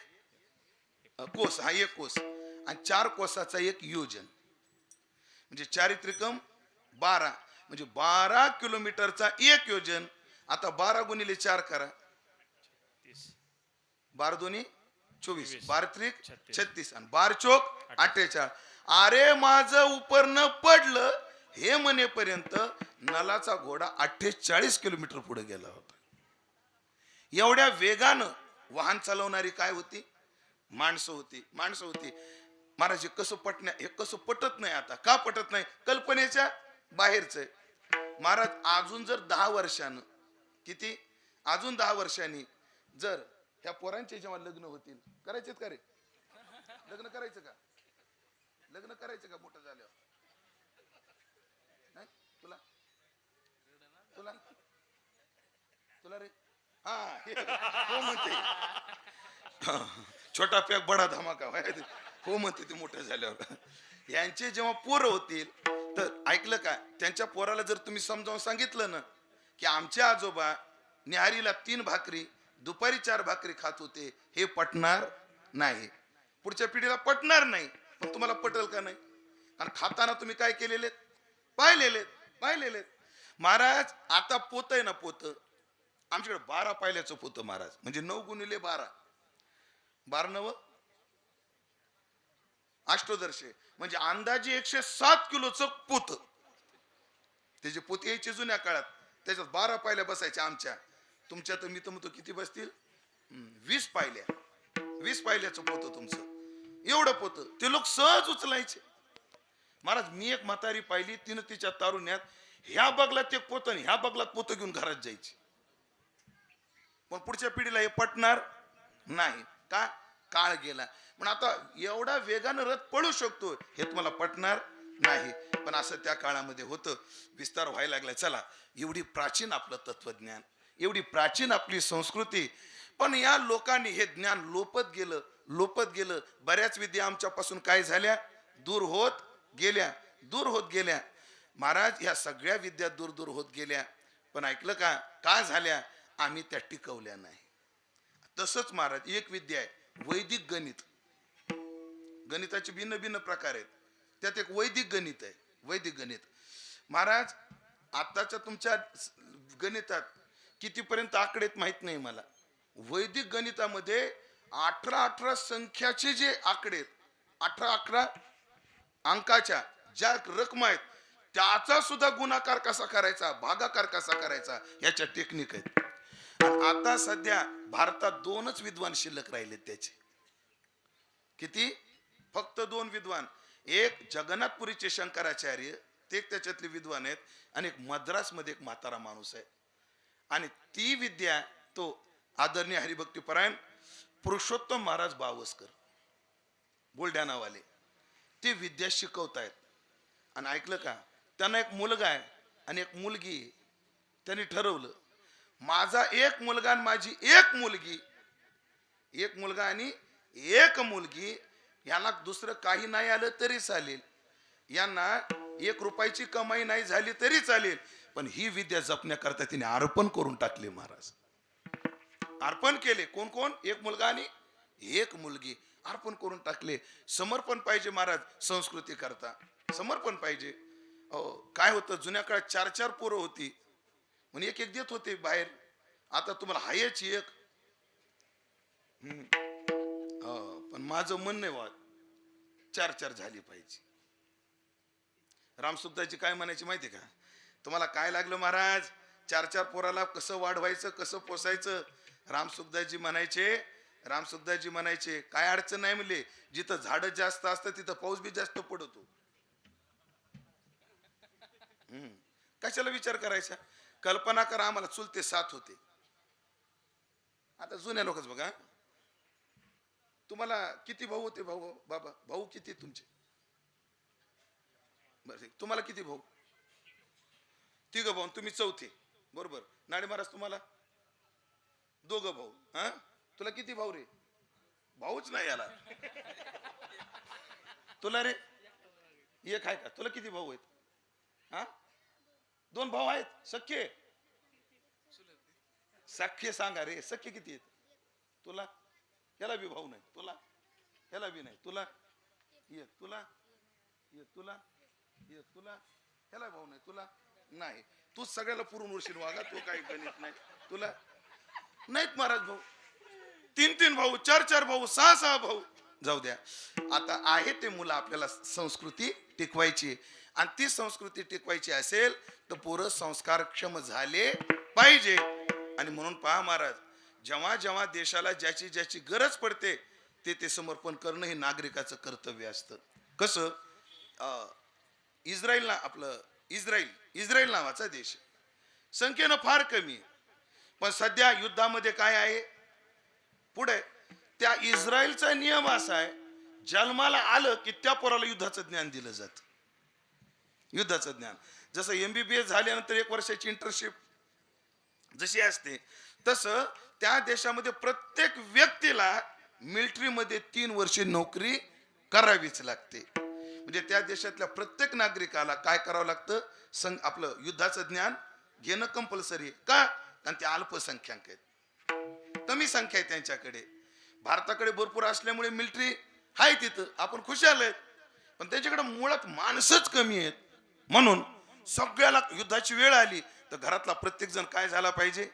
S5: कोस, हा एक कोस, आणि 4 कोसाचा एक योजन, म्हणजे 4 त्रिकम 12, म्हणजे 12 किलोमीटरचा एक योजन. आता 12 गुणिले 4 करा, 12 दोन्ही 24, 12 त्रिक 36, आणि 12 चोक 48. अरे माझं उपर्ण पडलं हे म्हणेपर्यंत नलाचा घोडा 48 किलोमीटर पुढे गेला होता. एवढ्या वेगानं वाहन चालवणारी काय होती? माणसं होती. महाराज हे कसं पटत नाही आता. का पटत नाही? कल्पनेच्या बाहेरच आहे. महाराज अजून जर 10 वर्षानं अजून 10 वर्षांनी जर ह्या पोरांचे जेव्हा लग्न होतील, करायचेत का रे? लग्न करायचं का? मोठं झाल्यावर? नाही तुला रे? हा हो म्हणते. छोटा पॅक बडा धमाका. हो म्हणते ते मोठं झाल्यावर. यांचे जेव्हा पोरं होतील तर ऐकलं का? त्यांच्या पोराला जर तुम्ही समजावून सांगितलं ना की आमचे आजोबा न्याहारीला 3 भाकरी दुपारी 4 भाकरी खात होते, हे पटणार नाही. पुढच्या पिढीला पटणार नाही. पण तुम्हाला पटेल का नाही? आणि खाताना तुम्ही काय केलेले? पाहिलेले. महाराज आता पोत आहे ना, पोत आमच्याकडे 12 पायल्याचं पोत महाराज. म्हणजे 9 गुणिले 12 12 अष्टोदर्शे म्हणजे अंदाजे 107 किलोचं पोत. त्याचे पोत यायचे जुन्या काळात. त्याच्यात 12 पायल्या बसायच्या आमच्या. तुमच्या तर मी तर म्हणतो किती बसतील? 20 पायल्याचं पोत तुमचं. एवढं पोत ते लोक सहज उचलायचे. महाराज मी एक म्हातारी पाहिली, तिनं तिच्या तारुण्यात ह्या बगलात एक पोत आणि ह्या बगलात पोत घेऊन घरात जायची. पण पुढच्या पिढीला हे पटणार नाही. का? काळ गेला. पण आता एवढा वेगानं रथ पळू शकतो हे तुम्हाला पटणार नाही. पण असं त्या काळामध्ये होतं. विस्तार व्हायला लागलाय. चला, एवढी प्राचीन आपलं तत्वज्ञान, एवढी प्राचीन आपली संस्कृती, पण या लोकांनी हे ज्ञान लोपत गेलं. बऱ्याच विद्या आमच्यापासून काय झाल्या? दूर होत गेल्या. महाराज ह्या सगळ्या विद्या दूर होत गेल्या. पण ऐकलं का? का झाल्या? आम्ही त्या टिकवल्या नाही. तसंच महाराज एक विद्या आहे वैदिक गणित. गणिताचे भिन्न प्रकार आहेत. त्यात एक वैदिक गणित आहे. वैदिक गणित महाराज आताच्या तुमच्या गणितात कितीपर्यंत आकडे माहित नाही मला. वैदिक गणितामध्ये 18 संख्याचे जे आकडे, 18 अंकाच्या ज्या रकमा आहेत, त्याचा सुद्धा गुणाकार कसा करायचा, भागाकार कसा करायचा, याच्या टेक्निक आहेत. आता सध्या भारतात 2च विद्वान शिल्लक राहिले. त्याचे किती? फक्त 2 विद्वान. एक जगन्नाथपुरीचे शंकराचार्य, ते त्याच्यातले विद्वान आहेत, आणि एक मद्रासमध्ये एक म्हातारा माणूस आहे. आणि ती विद्या तो आदरणीय हरिभक्तीपरायण पुरुषोत्तम महाराज बावस्कर बुलढाणावाले ते विद्या शिकवतायत. आणि ऐकलं का? त्यांना एक मुलगा आहे आणि एक मुलगी. त्यांनी ठरवलं माझा एक मुलगा आणि माझी एक मुलगी, एक मुलगा आणि एक मुलगी, यांना दुसरं काही नाही आलं तरी चालेल, यांना 1 रुपयाची कमाई नाही झाली तरी चालेल, पण ही विद्या जपण्याकरता तिने अर्पण करून टाकले. महाराज अर्पण केले. कोण? एक मुलगा आणि एक मुलगी अर्पण करून टाकले. समर्पण पाहिजे महाराज. संस्कृती करता समर्पण पाहिजे. काय होतं जुन्या काळात 4 पोरं होती म्हणून एक देत होते बाहेर. आता तुम्हाला हायची एक. पण माझं मन नाही वाद 4 झाली पाहिजे. रामसुखदासजी काय म्हणायचे माहिती का? तुम्हाला काय लागलं महाराज? 4 पोराला कसं वाढवायचं, कसं पोसायचं? रामसुखदासजी म्हणायचे काय अडचण नाही म्हणले, जिथं झाड जास्त असतं तिथं पाऊस बी जास्त पडतो. कशाला विचार करायचा? कल्पना करा, आम्हाला चुलते 7 होते. आता जुन्या लोकच बघा, तुम्हाला किती भाऊ होते? भाऊ किती तुमचे? बरं, तुम्हाला किती भाऊ? 3 भाऊ. तुम्ही 4थे, बरोबर. नाडे महाराज तुम्हाला 2 भाऊ. हा, तुला किती भाऊ रे? भाऊच नाही याला. तुला रे एक आहे का? तुला किती भाऊ आहेत? हा, 2 भाऊ आहेत. सख्खे सांगा रे, सख्खे किती आहेत? तुला याला बी भाऊ नाही, तुला याला बी नाही, तुला याला भाऊ नाही, तुला नाही. तू सगळ्याला पुरून उरशील वागा. तू काही गणित नाही तुला. नाहीत महाराज भाऊ. 3 भाऊ, 4 भाऊ, 6 भाऊ. जाऊ द्या. आता आहे ते मुलं आपल्याला संस्कृती टिकवायची, आणि ती संस्कृती टिकवायची असेल तर पोरं संस्कारक्षम झाले पाहिजे. आणि म्हणून पहा महाराज, जेव्हा जेव्हा देशाला ज्याची ज्याची गरज पडते ते समर्पण करणं हे नागरिकाचं कर्तव्य असतं. कसं इस्रायल नावाचा देश आहे. संख्येनं फार कमी आहे, पण सध्या युद्धामध्ये काय आहे पुढे, त्या इस्रायलचा नियम असा आहे, जन्माला आलं की त्या पोराला युद्धाचं ज्ञान दिलं जातं. युद्धाचं ज्ञान जसं MBBS झाल्यानंतर 1 वर्षाची इंटर्नशिप जशी असते, तसं त्या देशामध्ये प्रत्येक व्यक्तीला मिलिटरीमध्ये 3 वर्षे नोकरी करावीच लागते. म्हणजे त्या देशातल्या प्रत्येक नागरिकाला काय करावं लागतं, आपलं युद्धाचं ज्ञान घेणं कंपल्सरी. का? कारण ते अल्पसंख्याक आहेत, कमी संख्या आहे त्यांच्याकडे. भारताकडे भरपूर असल्यामुळे मिलिटरी आहे तिथं, आपण खुशाल आहेत, पण त्यांच्याकडे मुळात माणसंच कमी आहेत. म्हणून सगळ्याला युद्धाची वेळ आली तर घरातला प्रत्येक जण काय झाला पाहिजे,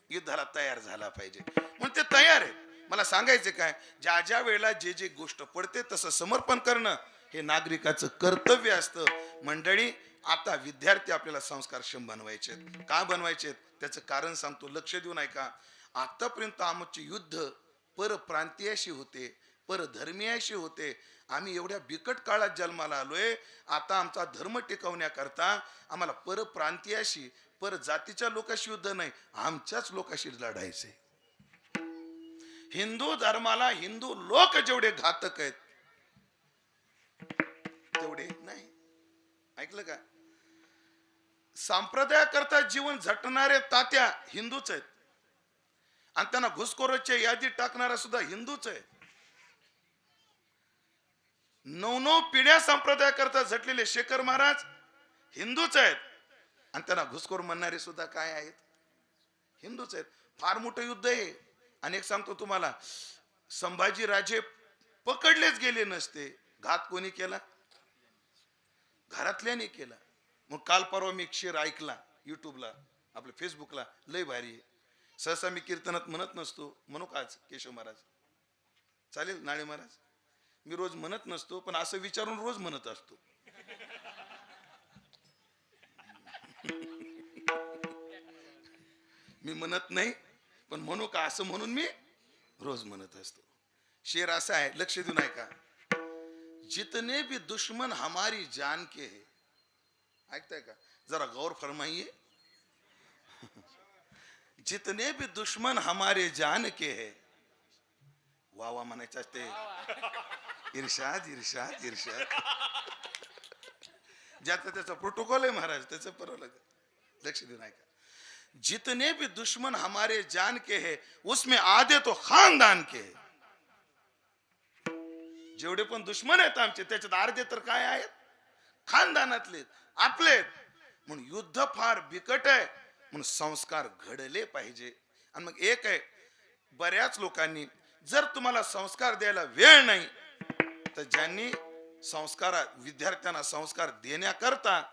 S5: युद्धाला तयार झाला पाहिजे. म्हणून ते तयार आहेत. मला सांगायचं काय, ज्या ज्या वेळेला जे जे गोष्ट पडते तसं समर्पण करणं हे नागरिकाचं कर्तव्य असतं. मंडळी, आता विद्यार्थी आपल्याला संस्कारक्षम बनवायचे. का बनवायचे त्याचं कारण सांगतो, लक्ष देऊन ऐका. आतापर्यंत आमचे युद्ध परप्रांतीयाशी होते, परधर्मीयाशी होते. आम्ही एवढ्या बिकट काळात जन्माला आलोय, आता आमचा धर्म टिकवण्याकरता आम्हाला परप्रांतीयाशी, परजातीच्या लोकांशी युद्ध नाही, आमच्याच लोकांशी लढायचे. हिंदू धर्माला हिंदू लोक जेवढे घातक आहेत तेवढे नाही. ऐकलं का? संप्रदायाकरता जीवन झटणारे तात्या हिंदूच आहेत, आणि त्यांना घुसखोराच्या यादीत टाकणारा सुद्धा हिंदूच आहे. 9 पिढ्या संप्रदायाकरता झटलेले शेखर महाराज हिंदूच आहेत, आणि त्यांना घुसखोर म्हणणारे सुद्धा काय आहेत, हिंदूच आहेत. फार मोठं युद्ध आहे. आणि एक सांगतो तुम्हाला, संभाजी राजे पकडलेच गेले नसते, घात कोणी केला? घरातल्याने केला. मग काल परवा मी एक शेर ऐकला युट्यूबला, आपल्या फेसबुकला, लय भारी आहे. सहसा मी कीर्तनात म्हणत नसतो, म्हणू का आज केशव महाराज? चालेल नाळे महाराज? मी रोज म्हणत नसतो, पण असं विचारून रोज म्हणत असतो. मी म्हणत नाही, पण म्हणू का असं म्हणून मी रोज म्हणत असतो. शेर असा आहे, लक्ष देऊन ऐका. जितने भी दुश्मन हमारी जान के है, ऐकताय का? जरा गौर फरमाइए. जितने भी दुश्मन हमारे जान के है, वा वा म्हणायचं असते. इर्षाद इर्षाद इर्षाद. ज्याचा त्याचा प्रोटोकॉल आहे महाराज, त्याचं परवलं. लक्ष देऊन ऐका. जितने भी दुश्मन हमारे जान के हैं उसमें आधे तो खानदान के हैं. जेवढे पण दुश्मन आहेत आमचे, त्याच्यात अर्धे तर काय आहेत, खानदानातले, आपले. म्हणून युद्ध फार बिकट आहे, म्हणून संस्कार घडले पाहिजे. आणि मग एक आहे, बऱ्याच लोकांनी जर तुम्हाला संस्कार द्यायला वेळ नाही, तर ज्यांनी विद्यार्थ्यांना संस्कार देण्याकरता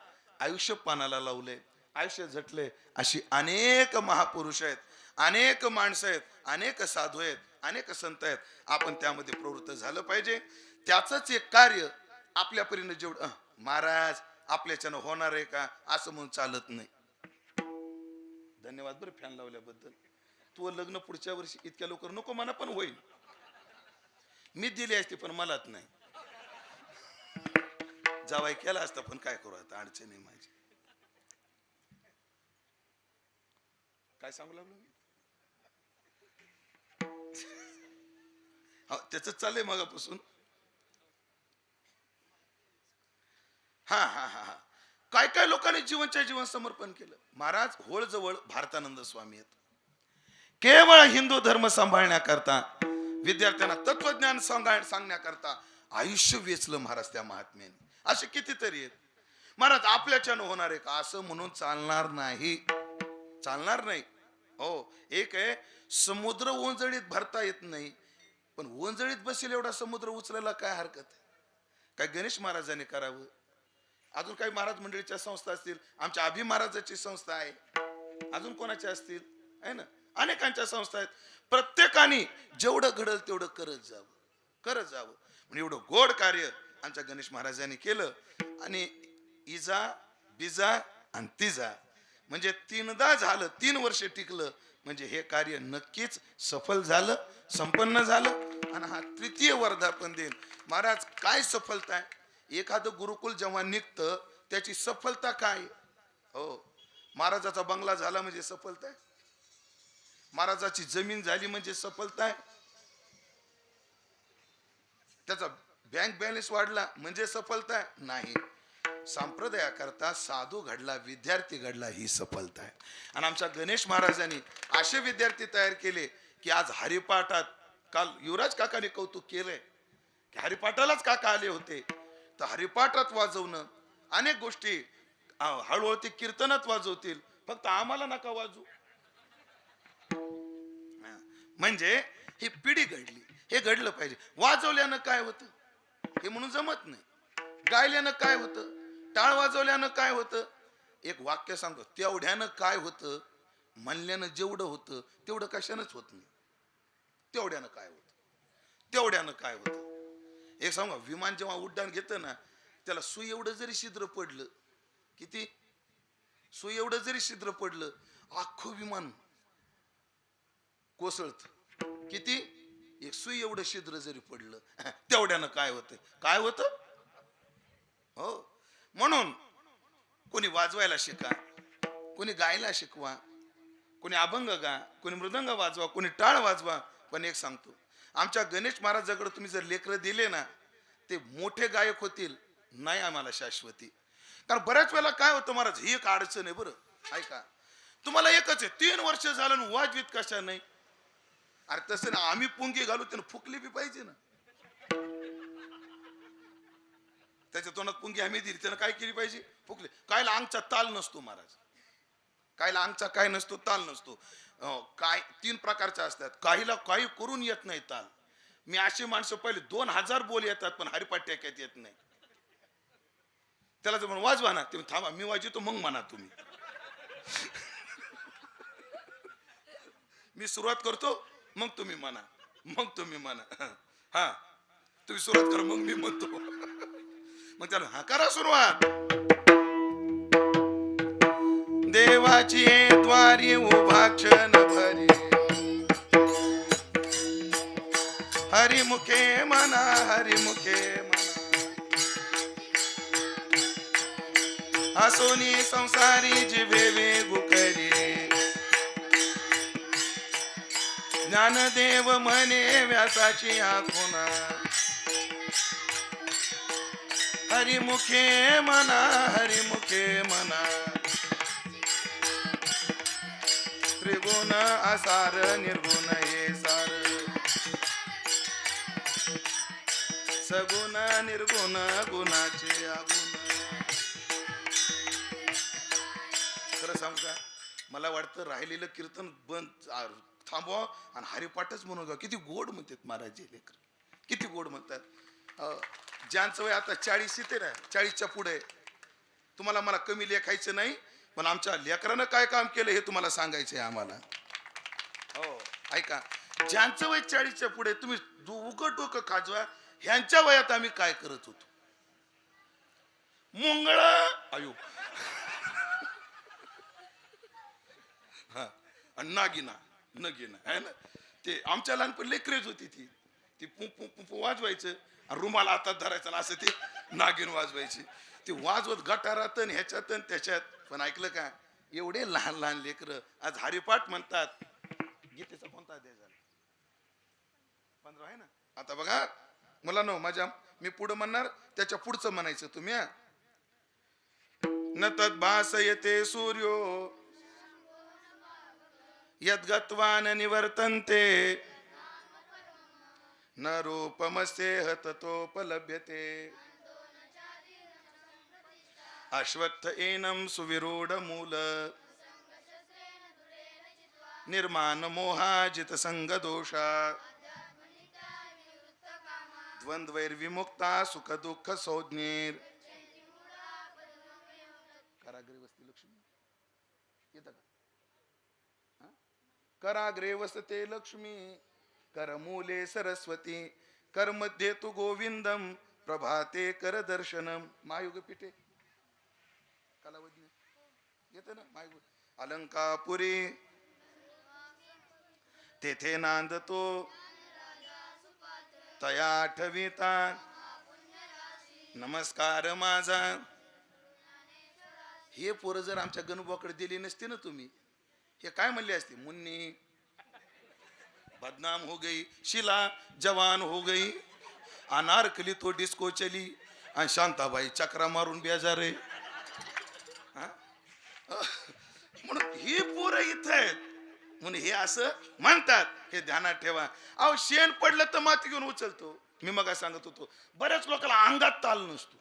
S5: आयुष्य पानाला लावले, आयुष्य झटले, अशी अनेक महापुरुष आहेत, अनेक माणसं आहेत, अनेक साधू आहेत, अनेक संत आहेत. आपण त्यामध्ये प्रवृत्त झालं पाहिजे. त्याचंच एक कार्य आपल्या परीने जेवढं, महाराज आपल्याच्यानं होणार आहे का असं म्हणून चालत नाही. धन्यवाद बरं फॅन लावल्याबद्दल. तू लग्न पुढच्या वर्षी इतक्या लवकर नको म्हणा, पण होईल. मी दिली असते पण मलाच नाही. जावाई केला असता, पण काय करू आता, अडचण आहे माझी. काय सांगू लागलो मी? त्याच चाललंय मगापासून. हा हा हा हा काय काय लोकांनी जीवनच्या जीवन समर्पण केलं. महाराज होळजवळ भारतानंद स्वामी आहेत. केवळ हिंदू धर्म सांभाळण्याकरता, विद्यार्थ्यांना तत्वज्ञान सांगण्याकरता आयुष्य वेचलं महाराज त्या महात्म्याने. असे कितीतरी आहेत. महाराज आपल्याच्यानं होणार आहे का असं म्हणून चालणार नाही, चालणार नाही. हो, एक आहे समुद्र ओंजळीत भरता येत नाही, पण ओंजळीत बसेल एवढा समुद्र उचलायला काय हरकत आहे? काय गणेश महाराजांनी करावं? अजून काही महाराज मंडळीच्या संस्था असतील, आमच्या अभि महाराजाची संस्था आहे, अजून कोणाच्या असतील, आहे ना, अनेकांच्या संस्था आहेत. प्रत्येकाने जेवढं घडल तेवढं करत जावं, करत जावं. म्हणजे एवढं गोड कार्य आमच्या गणेश महाराजांनी केलं. आणि इजा बिजा आणि तिजा म्हणजे तीनदा झालं, 3 वर्ष टिकलं, म्हणजे हे कार्य नक्कीच सफल झालं, संपन्न झालं. आणि हा तृतीय वर्धापन दिन. महाराज काय सफलता आहे? एखादं गुरुकुल जेव्हा निघतं त्याची सफलता काय? हो, महाराजाचा बंगला झाला म्हणजे सफलता आहे, महाराजाची जमीन झाली म्हणजे सफलता आहे, त्याचा बँक बॅलन्स वाढला म्हणजे सफलता आहे? नाही. संप्रदायाकरता साधू घडला, विद्यार्थी घडला, ही सफलता आहे. आणि आमच्या गणेश महाराजांनी असे विद्यार्थी तयार केले की आज हरिपाठात, काल युवराज काकाने कौतुक केलंय की हरिपाठालाच काका आले होते, तर हरिपाठात वाजवणं, अनेक गोष्टी हळूहळू ते कीर्तनात वाजवतील, फक्त आम्हाला नका वाजू. म्हणजे ही पिढी घडली, हे घडलं पाहिजे. वाजवल्यानं काय होतं हे म्हणून जमत नाही, गायल्यानं काय होतं, टाळ वाजवल्यानं काय होतं. एक वाक्य सांगतो, तेवढ्यानं काय होतं, म्हणल्यानं जेवढं होतं तेवढं कशानंच होत नाही. तेवढ्यानं काय होतं, तेवढ्यानं काय होतं. एक सांगा, विमान जेव्हा उड्डाण घेतं ना, त्याला सुई एवढं जरी छिद्र पडलं, किती सुई एवढं जरी छिद्र पडलं, अख्खं विमान कोसळत. किती? एक सुई एवढं छिद्र जरी पडलं, तेवढ्यानं काय होतं, काय होतं. हो, म्हणून कोणी वाजवायला शिका, कोणी गायला शिकवा, कोणी अभंग गा, कोणी मृदंग वाजवा, कोणी टाळ वाजवा. पण एक सांगतो, आमच्या गणेश महाराजाकडे तुम्ही जर लेकरं दिले ना, ते मोठे गायक होतील, नाही आम्हाला शाश्वती. कारण बऱ्याच वेळेला काय होतं महाराज, ही एक अडचण आहे. बरं ऐका, तुम्हाला एकच आहे, 3 वर्ष झालं वाजवीत कशा नाही. अरे तसं ना, आम्ही पुंगी घालू, त्यानं फुकली बी पाहिजे ना. त्याच्या तोंडात पुंगी आम्ही दिली, त्यानं काय केली पाहिजे, फुकले. कायला अंगचा ताल नसतो महाराज, कायला अंगचा काय नसतो, ताल नसतो. काय 3 प्रकारचे असतात, काहीला काही करून येत नाही ताल. मी अशी माणसं पहिले 2000 बोल येतात पण हरिपाठ टेक्यात येत नाही. त्याला जर म्हणून वाजवा ना, तुम्ही थांबा मी वाजवतो मग म्हणा तुम्ही. मी सुरुवात करतो मग तुम्ही म्हणा, मग तुम्ही म्हणा. हा, तुम्ही सुरुवात करा मग मी म्हणतो. मग त्याला हा करा सुरुवात. देवाची द्वारी उभा क्षण भरी, हरिमुखे म्हणा, हरिमुखे म्हणा. हसोनी संसारी जिवे वेगू करी, ज्ञानदेव म्हणे व्यासाची आखुना. हरिमुखे म्हणा, हरिमुखे म्हणा. त्रिगुण असार निर्गुण हे सार, सगुण निर्गुण गुणाचे अगुण. खरं सांगू का, मला वाटतं राहिलेलं कीर्तन बंद थांबवा आणि हरिपाठच म्हणून जा. किती गोड म्हणतात महाराज लेकर, किती गोड म्हणतात. ज्यांचं वय आता 40 येते ना, 40च्या पुढे, तुम्हाला मला कमी लेखायचं नाही, पण आमच्या लेकरानं काय काम केलं हे तुम्हाला सांगायचं आहे आम्हाला. हो ऐका, ज्यांचं वय 40च्या पुढे, तुम्ही उघड डोकं खाजवा, ह्यांच्या वयात आम्ही काय करत होतो. मुंगळ आयु, हा, नागिना नगिना आहे ना, ते आमच्या लहानपणी लई क्रेज होती. ती पु वाजवायचं आणि रुमाला हातात धरायचं, असं ते नागिन वाजवायची. ती वाजवत गटारात ह्याच्यात त्याच्यात. पण ऐकलं का, एवढे लहान लहान लेकर आज हरिपाठ म्हणतात. गीतेचा कोणता अध्याय झाला? 15 आहे ना. आता बघा मुलांनो, मी पुढं म्हणणार, त्याच्या पुढचं म्हणायचं तुम्ही. न तद्भासयते सूर्यो यद्गत्वा न निवर्तन्ते, न रूपमस्येह ततोपलभ्यते. अश्वत्थ एनं सुविरूढ मूल, निर्माण मोहाजित संग दोषा. द्वंद्वैर्विमुक्ता सुख दुःख संज्ञेर. कराग्रे वसते लक्ष्मी येतं का? कराग्रे वसते लक्ष्मी, करमूले सरस्वती, करमध्ये तु गोविंदम, प्रभाते कर दर्शनम. महायुग पिठे कालावधी येतं ना महायुग. अलंकापुरी तेथे नांदतो तया ठविता नमस्कार माझा. हे पोरं जर आमच्या गणुबाकडे दिली नसते ना तुम्ही, हे काय म्हणले असते, मुन्नी बदनाम हो गई, शिला जवान हो गई, अनारकली तो डिस्को चली आणि शांताबाई चक्रा मारून बेजार आहे. म्हणून ही पोरं इथं आहेत म्हणून हे असं म्हणतात, हे ध्यानात ठेवा. अहो शेण पडलं तर माती घेऊन उचलतो. मी मग सांगत होतो, बऱ्याच लोकांना अंगात ताल नसतो.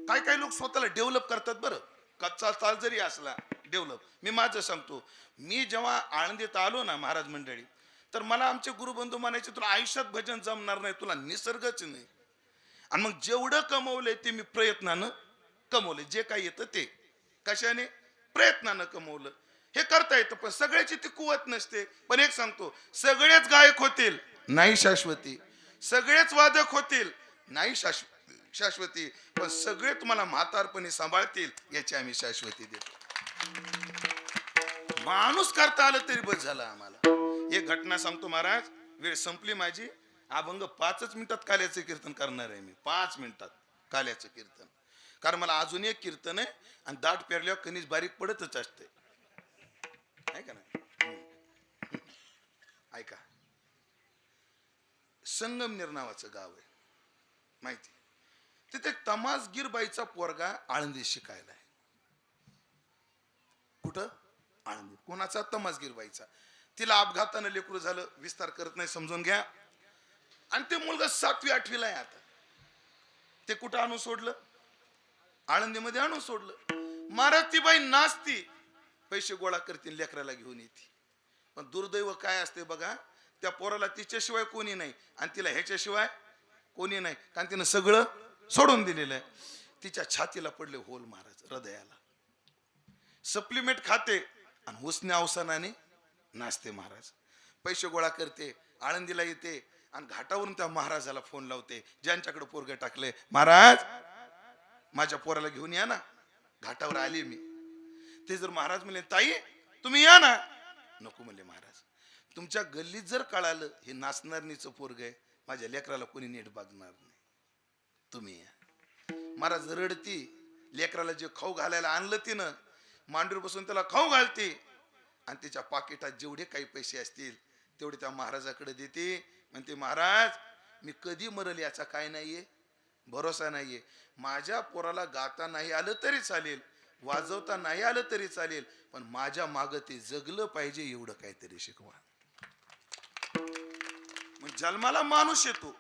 S5: काही काही लोक स्वतःला डेव्हलप करतात. बरं, कच्चा ताल जरी असला डेव्हलप. मी माझं सांगतो, मी जेव्हा आळंदीत आलो ना महाराज मंडळी, तर मला आमचे गुरुबंधू म्हणायचे, तुला आयुष्यात भजन जमणार नाही, तुला निसर्गच नाही. आणि मग जेवढं कमवलंय ते मी प्रयत्नानं कमवलंय. जे काही येतं ते कशाने, प्रयत्नानं कमवलं. हे करता येतं, पण सगळ्याची ती कुवत नसते. पण एक सांगतो, सगळेच गायक होतील नाही शाश्वती, सगळेच वादक होतील नाही शाश्वती, पण सगळे तुम्हाला म्हातारपणी सांभाळतील याची आम्ही शाश्वती देतो. माणूस करता आलं तरी बस झालं आम्हाला. एक घटना सांगतो महाराज, वेळ संपली माझी. अभंग 5 मिनिटात काल्याचं कीर्तन करणार आहे मी, 5 मिनिटात काल्याचं कीर्तन. कारण मला अजून एक कीर्तन आहे आणि दाट पेरल्यावर कणीस बारीक पडतच असते, ऐका ना. ऐका, संगमनेर नावाचं गाव आहे माहिती. तिथे तमासगीर बाईचा पोरगा आळंदीत शिकायला आहे. कुठं, आळंदीत. कोणाचा, तमासगीर बाईचा. तिला अपघातानं लेकरू झालं, विस्तार करत नाही, समजून घ्या. आणि ते मुलगा 7वी 8वीला आहे आता. ते कुठं आणून सोडलं, आळंदीमध्ये आणून सोडलं. महाराज ती बाई नाचती, पैसे गोळा करतील, लेकराला घेऊन येते. पण दुर्दैव काय असते बघा, त्या पोराला तिच्याशिवाय कोणी नाही आणि तिला ह्याच्याशिवाय कोणी नाही, कारण तिनं सगळं सोडून दिलेलं आहे. तिच्या छातीला पडले होल महाराज, हृदयाला. सप्लिमेंट खाते आणि उसने अवसानाने नाचते महाराज. पैसे गोळा करते, आळंदीला येते आणि घाटावरून त्या महाराजाला फोन लावते, ज्यांच्याकडे पोरगे टाकले, महाराज माझ्या पोराला घेऊन या ना, घाटावर आली मी. ते जर महाराज म्हणले, ताई तुम्ही या ना, नको म्हणले महाराज, तुमच्या गल्लीत जर कळालं हे नाचणारणीचं पोरग आहे, माझ्या लेकराला कोणी नीट बघणार नाही, तुम्ही या. महाराज रडती, लेकराला जे खाऊ घालायला आणलं तिनं, मांडीवर बसून त्याला खाऊ घालते आणि तिच्या पाकिटात जेवढे काही पैसे असतील तेवढे त्या महाराजाकडे देते. म्हणते, महाराज मी कधी मरल याचा काय नाहीये, भरोसा नाहीये. माझ्या पोराला गाता नाही आलं तरी चालेल, वाजवता नाही आलं तरी चालेल, पण माझ्या माग ते जगलं पाहिजे एवढं काहीतरी शिकवा. मग जन्माला माणूस येतो,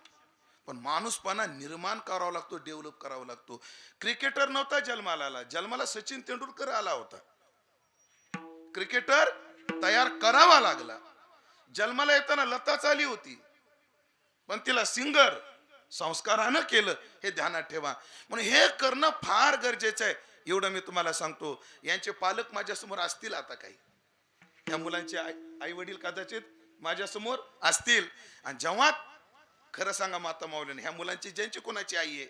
S5: पण माणूसपणा निर्माण करावा लागतो, डेव्हलप करावा लागतो. क्रिकेटर नव्हता जन्माला आला, जन्माला सचिन तेंडुलकर आला होता. क्रिकेटर तयार करावा लागला. जन्माला येताना लताच आली होती, पण तिला सिंगर संस्कारानं केलं, हे ध्यानात ठेवा. म्हणून हे करणं फार गरजेचं आहे. एवढं मी तुम्हाला सांगतो. यांचे पालक माझ्या समोर असतील आता, काही या मुलांचे आई वडील कदाचित माझ्या समोर असतील. आणि जेव्हा खरं सांगा माता माऊलीने, ह्या मुलांची ज्यांची कोणाची आई आहे,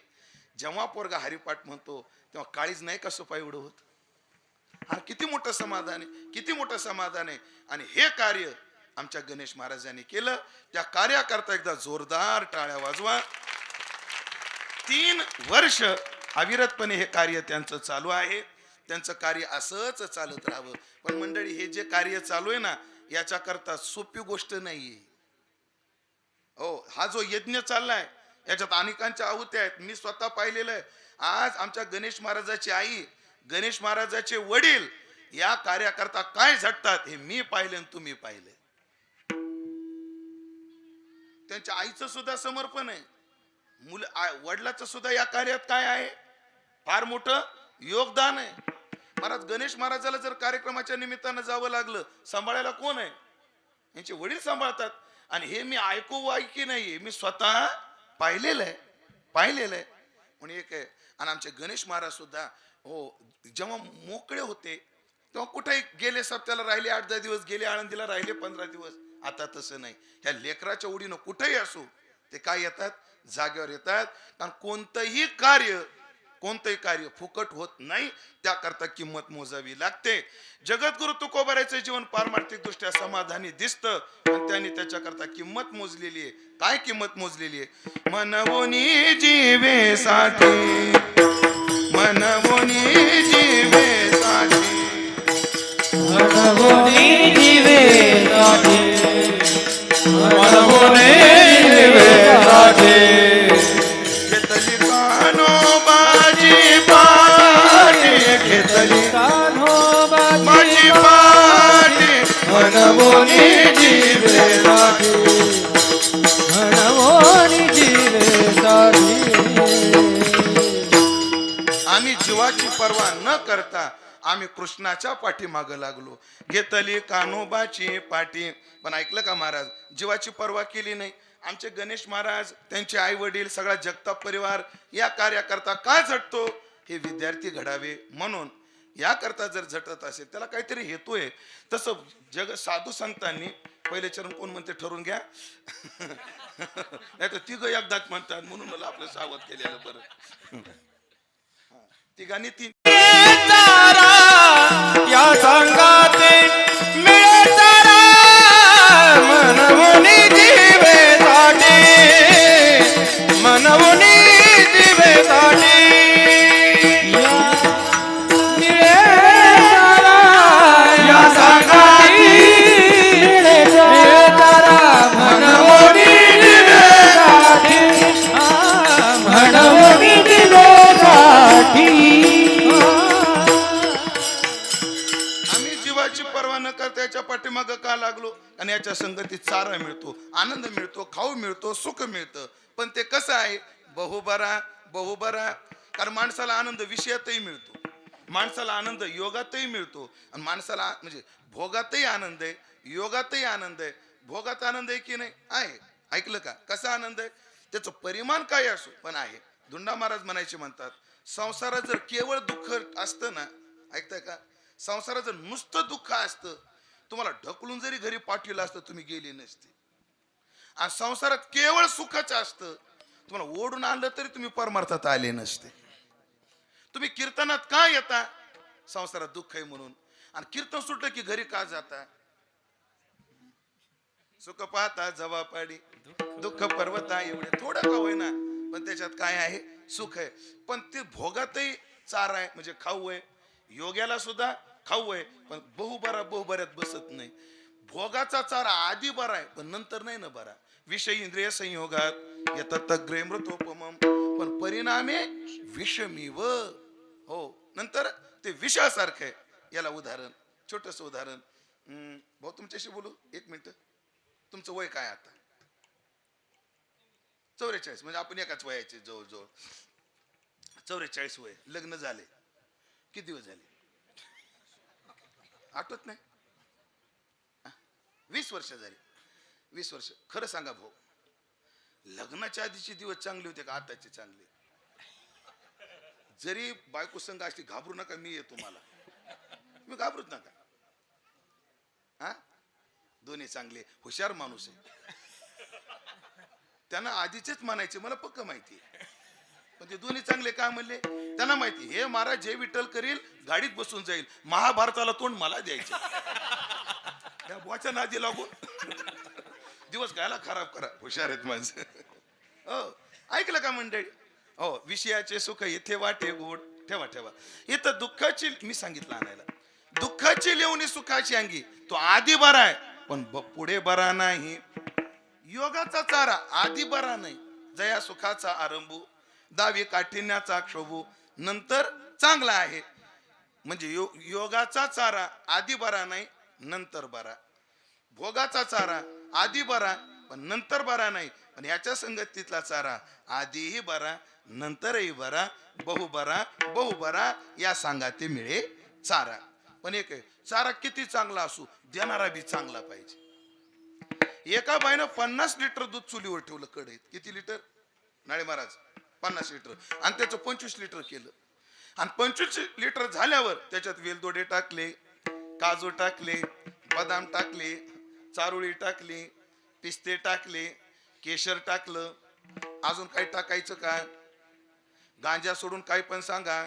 S5: जेव्हा पोरगा हरिपाठ म्हणतो तेव्हा काळीज नाही का सोपा एवढं होत. हा किती मोठं समाधान आहे, किती मोठं समाधान आहे. आणि हे कार्य आमच्या गणेश महाराजांनी केलं. त्या कार्याकरता एकदा जोरदार टाळ्या वाजवा. 3 वर्ष अविरतपणे हे कार्य त्यांचं चालू आहे. त्यांचं कार्य असंच चालत राहावं. पण मंडळी, हे जे कार्य चालू आहे ना, याच्या करता सोपी गोष्ट नाहीये. हो, हा जो यज्ञ चाललाय याच्यात अनेकांच्या आहुत्या आहेत. मी स्वतः पाहिलेलं आहे. आज आमच्या गणेश महाराजाची आई, गणेश महाराजाचे वडील या कार्याकरता काय झटतात हे मी पाहिले आणि तुम्ही पाहिले. त्यांच्या आईचं सुद्धा समर्पण आहे, वडिलाचं सुद्धा या कार्यात काय आहे, फार मोठं योगदान आहे. महाराज गणेश महाराजाला जर कार्यक्रमाच्या निमित्तानं जावं लागलं, सांभाळायला कोण आहे, यांचे वडील सांभाळतात. आणि हे मी ऐकी नाहीये, मी स्वतः पाहिलेलं आहे. म्हणून एक आहे. आणि आमचे गणेश महाराज सुद्धा हो, जेव्हा मोकळे होते तेव्हा कुठेही गेले, सप्त्याला राहिले 8-10 दिवस, गेले आळंदीला राहिले 15 दिवस. आता तसं नाही. ह्या लेकराच्या ओढीनं कुठेही असो ते काय येतात, जागेवर येतात. कारण कोणतंही कार्य कोणतंही कार्य फुकट होत नाही, त्याकरता किंमत मोजावी लागते. जगद्गुरु तुकोबारायचं जीवन पारमार्थिक दृष्ट्या समाधानी दिसतं, पण त्यांनी त्याच्याकरता किंमत मोजलेली आहे. काय किंमत मोजलेली आहे? मनवोनी जीवेसाठी, मनवोनी जीवेसाठी,
S4: मनवोनी जीवेसाठी,
S3: मनवोनी जीवेसाठी,
S5: घेतली कान्होबाची पाटी, घेतली माझी पाटी,
S4: मनवोनी जीवेसाठी, मनवोनी जीवेसाठी.
S5: आम्ही जीवाची पर्वा न करता आम्ही कृष्णाच्या पाठीमागं लागलो. घेतली कान्होबाची पाठी. पण ऐकलं का महाराज, जीवाची पर्वा केली नाही. आमचे गणेश महाराज, त्यांचे आई वडील, सगळा जगताप परिवार या कार्याकरता काय झटतो? हे विद्यार्थी घडावे म्हणून. याकरता जर झटत असेल त्याला काहीतरी हेतू आहे. तसं साधू संतांनी पहिले चरण कोण म्हणते ठरवून घ्या, नाही तर तिघ एकदाच म्हणतात, म्हणून मला आपलं सावध केलेलं बरं. तिघांनी तीन
S2: या संगाते मिळे तारा, मनवोनी जीवेसाठी, मनवोनी जीवेसाठी. या संगाती मिळे तारा, मनवोनी जीवेसाठी, मनवोनी जीवेसाठी.
S5: आम्ही जीवाची पर्वा न करता याच्या पाठीमागं का लागलो? आणि याच्या संगतीत चारा मिळतो, आनंद मिळतो, खाऊ मिळतो, सुख मिळतं. पण ते कसं आहे? बहुबरा बहुबरा. कारण माणसाला आनंद विषयातही मिळतो, माणसाला आनंद योगातही मिळतो, आणि माणसाला म्हणजे भोगातही आनंद आहे, योगातही आनंद आहे. भोगात आनंद आहे की नाही? आहे. ऐकलं का? कसा आनंद आहे? त्याचं परिमाण काय असो पण आहे. धुंडा महाराज म्हणायचे, म्हणतात संसारात जर केवळ दुःख असतं ना, ऐकताय का? संसारात जर नुसतं दुःख असतं, तुम्हाला ढकलून जरी घरी पाठवलं असतं तुम्ही गेले नसते. आणि संसारात केवळ सुखाचं असतं, तुम्हाला ओढून आणलं तरी तुम्ही परमार्थात आले नसते. तुम्ही कीर्तनात का येता? संसारात दुःख आहे म्हणून. आणि कीर्तन सुटलं की घरी का जाता? सुख पाहता जवा पाडी, दुःख पर्वता एवढे. थोडं का होईना पण त्याच्यात काय आहे? सुख आहे. पण ते भोगातही चारा आहे, म्हणजे खाऊ आहे. योग्याला सुद्धा खाऊ आहे, पण बहुबऱ्यात बसत नाही. भोगाचा चारा आधी बरा आहे, पण नंतर नाही ना बरा. विषय इंद्रिय संयोगात येतात मृतोपमम, पण परिणामे विषमीव. हो, नंतर ते विषासारखं आहे. याला उदाहरण, छोटस उदाहरण. भाऊ तुमच्याशी बोलू 1 मिनिट. तुमचं वय काय आता? 44. म्हणजे आपण एकाच वयाचे जवळजवळ. 44 वय. लग्न झाले किती दिवस झाले? आठवत नाही? 20 वर्ष झाली. 20 वर्ष. खरं सांगा भाऊ, लग्नाच्या आधीचे दिवस चांगले होते का आताचे चांगले? जरी बायको संग असली, घाबरू नका, मी येतो. मला तुम्ही घाबरूच नका. हा, दोन्ही चांगले, हुशार माणूस आहे. त्यांना आधीचेच म्हणायचे, मला पक्क माहिती आहे. पण ते दोन्ही चांगले का म्हणले? त्यांना माहिती, हे महाराज जे विठ्ठल करील गाडीत बसून जाईल, महाभारताला तोंड मला द्यायचे. त्या बुवाच्या नादी लागून दिवस गायला खराब करा. हुशार आहेत माणसं. हो, ऐकलं का मंडळी? हो, विषयाचे सुख येथे वाटे गोड. ठेवा ठेवा. इथं दुःखाची, मी सांगितलं आणायला, दुःखाची लिहून सुखाची अंगी. तो आधी बरा आहे पण पुढे बरा नाही. योगाचा चारा आधी बरा नाही, जया सुखाचा आरंभू, दावी काठिण्याचा क्षोभू, नंतर चांगला आहे. म्हणजे योगाचा चारा आधी बरा नाही, नंतर बरा. भोगाचा चारा आधी बरा पण नंतर बरा नाही. पण याच्या संगतीतला चारा आधीही बरा, नंतरही बरा. बहुबरा या सांगाते मिळे चारा. पण एक आहे, चारा किती चांगला असू, देणारा बी चांगला पाहिजे. एका बाईनं 50 लिटर दूध चुलीवर ठेवलं कढईत. किती लिटर? नाळे महाराज 50 लिटर. आणि त्याचं 25 लिटर केलं. आणि 25 लिटर झाल्यावर त्याच्यात वेलदोडे टाकले, काजू टाकले, बदाम टाकले, चारोळी टाकली, पिस्ते टाकले, केशर टाकलं. अजून काही टाकायचं का? गांजा सोडून काही पण सांगा.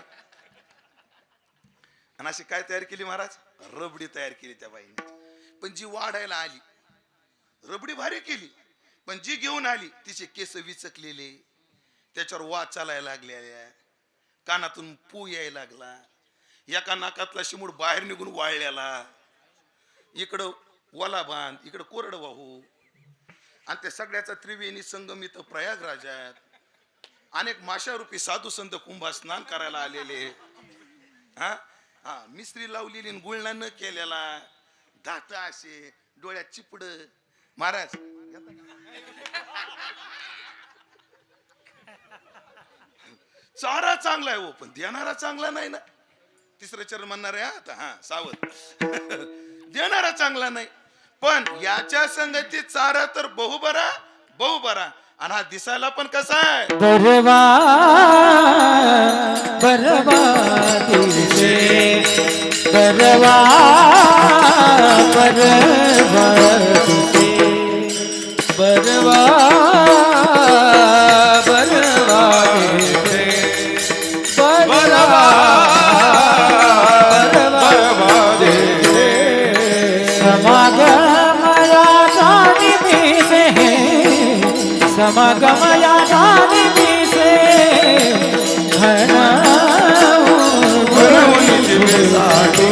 S5: आणि अशी काय तयार केली महाराज? रबडी तयार केली त्या बाईने. पण जी वाढायला आली, रबडी भारी केली, पण जी घेऊन आली तिचे केस विचकलेले, त्याच्यावर वाद चालायला लागल्या, कानातून पू यायला लागला, एका नाकातला शिमूड बाहेर निघून वाळल्याला, इकडं वला बांध, इकडं कोरड वाहू. आणि त्या सगळ्याचा त्रिवेणी संगम इथं प्रयागराजात अनेक माशारूपी साधू संत कुंभा स्नान करायला आलेले. हा हा मिस्त्री लावलेली गुळणा न केलेला, दात असे, डोळ्यात चिपड. महाराज चारा चांगला आहे हो, पण देणारा चांगला नाही ना. तिसरं चरण म्हणणार आहे आता. हा सावध. देणारा चांगला नाही, पण याच्या संगतीत चारा तर बहु बरा. आणि हा दिसायला पण कसा आहे?
S2: बरवा बरवा दिसे बरवा बरवा दिसे बरवा बरवा दिसे बरवा बरवा दिसे समागमया जानिबी से समागमया जानिबी से
S3: मनमुनी जिभेसाठी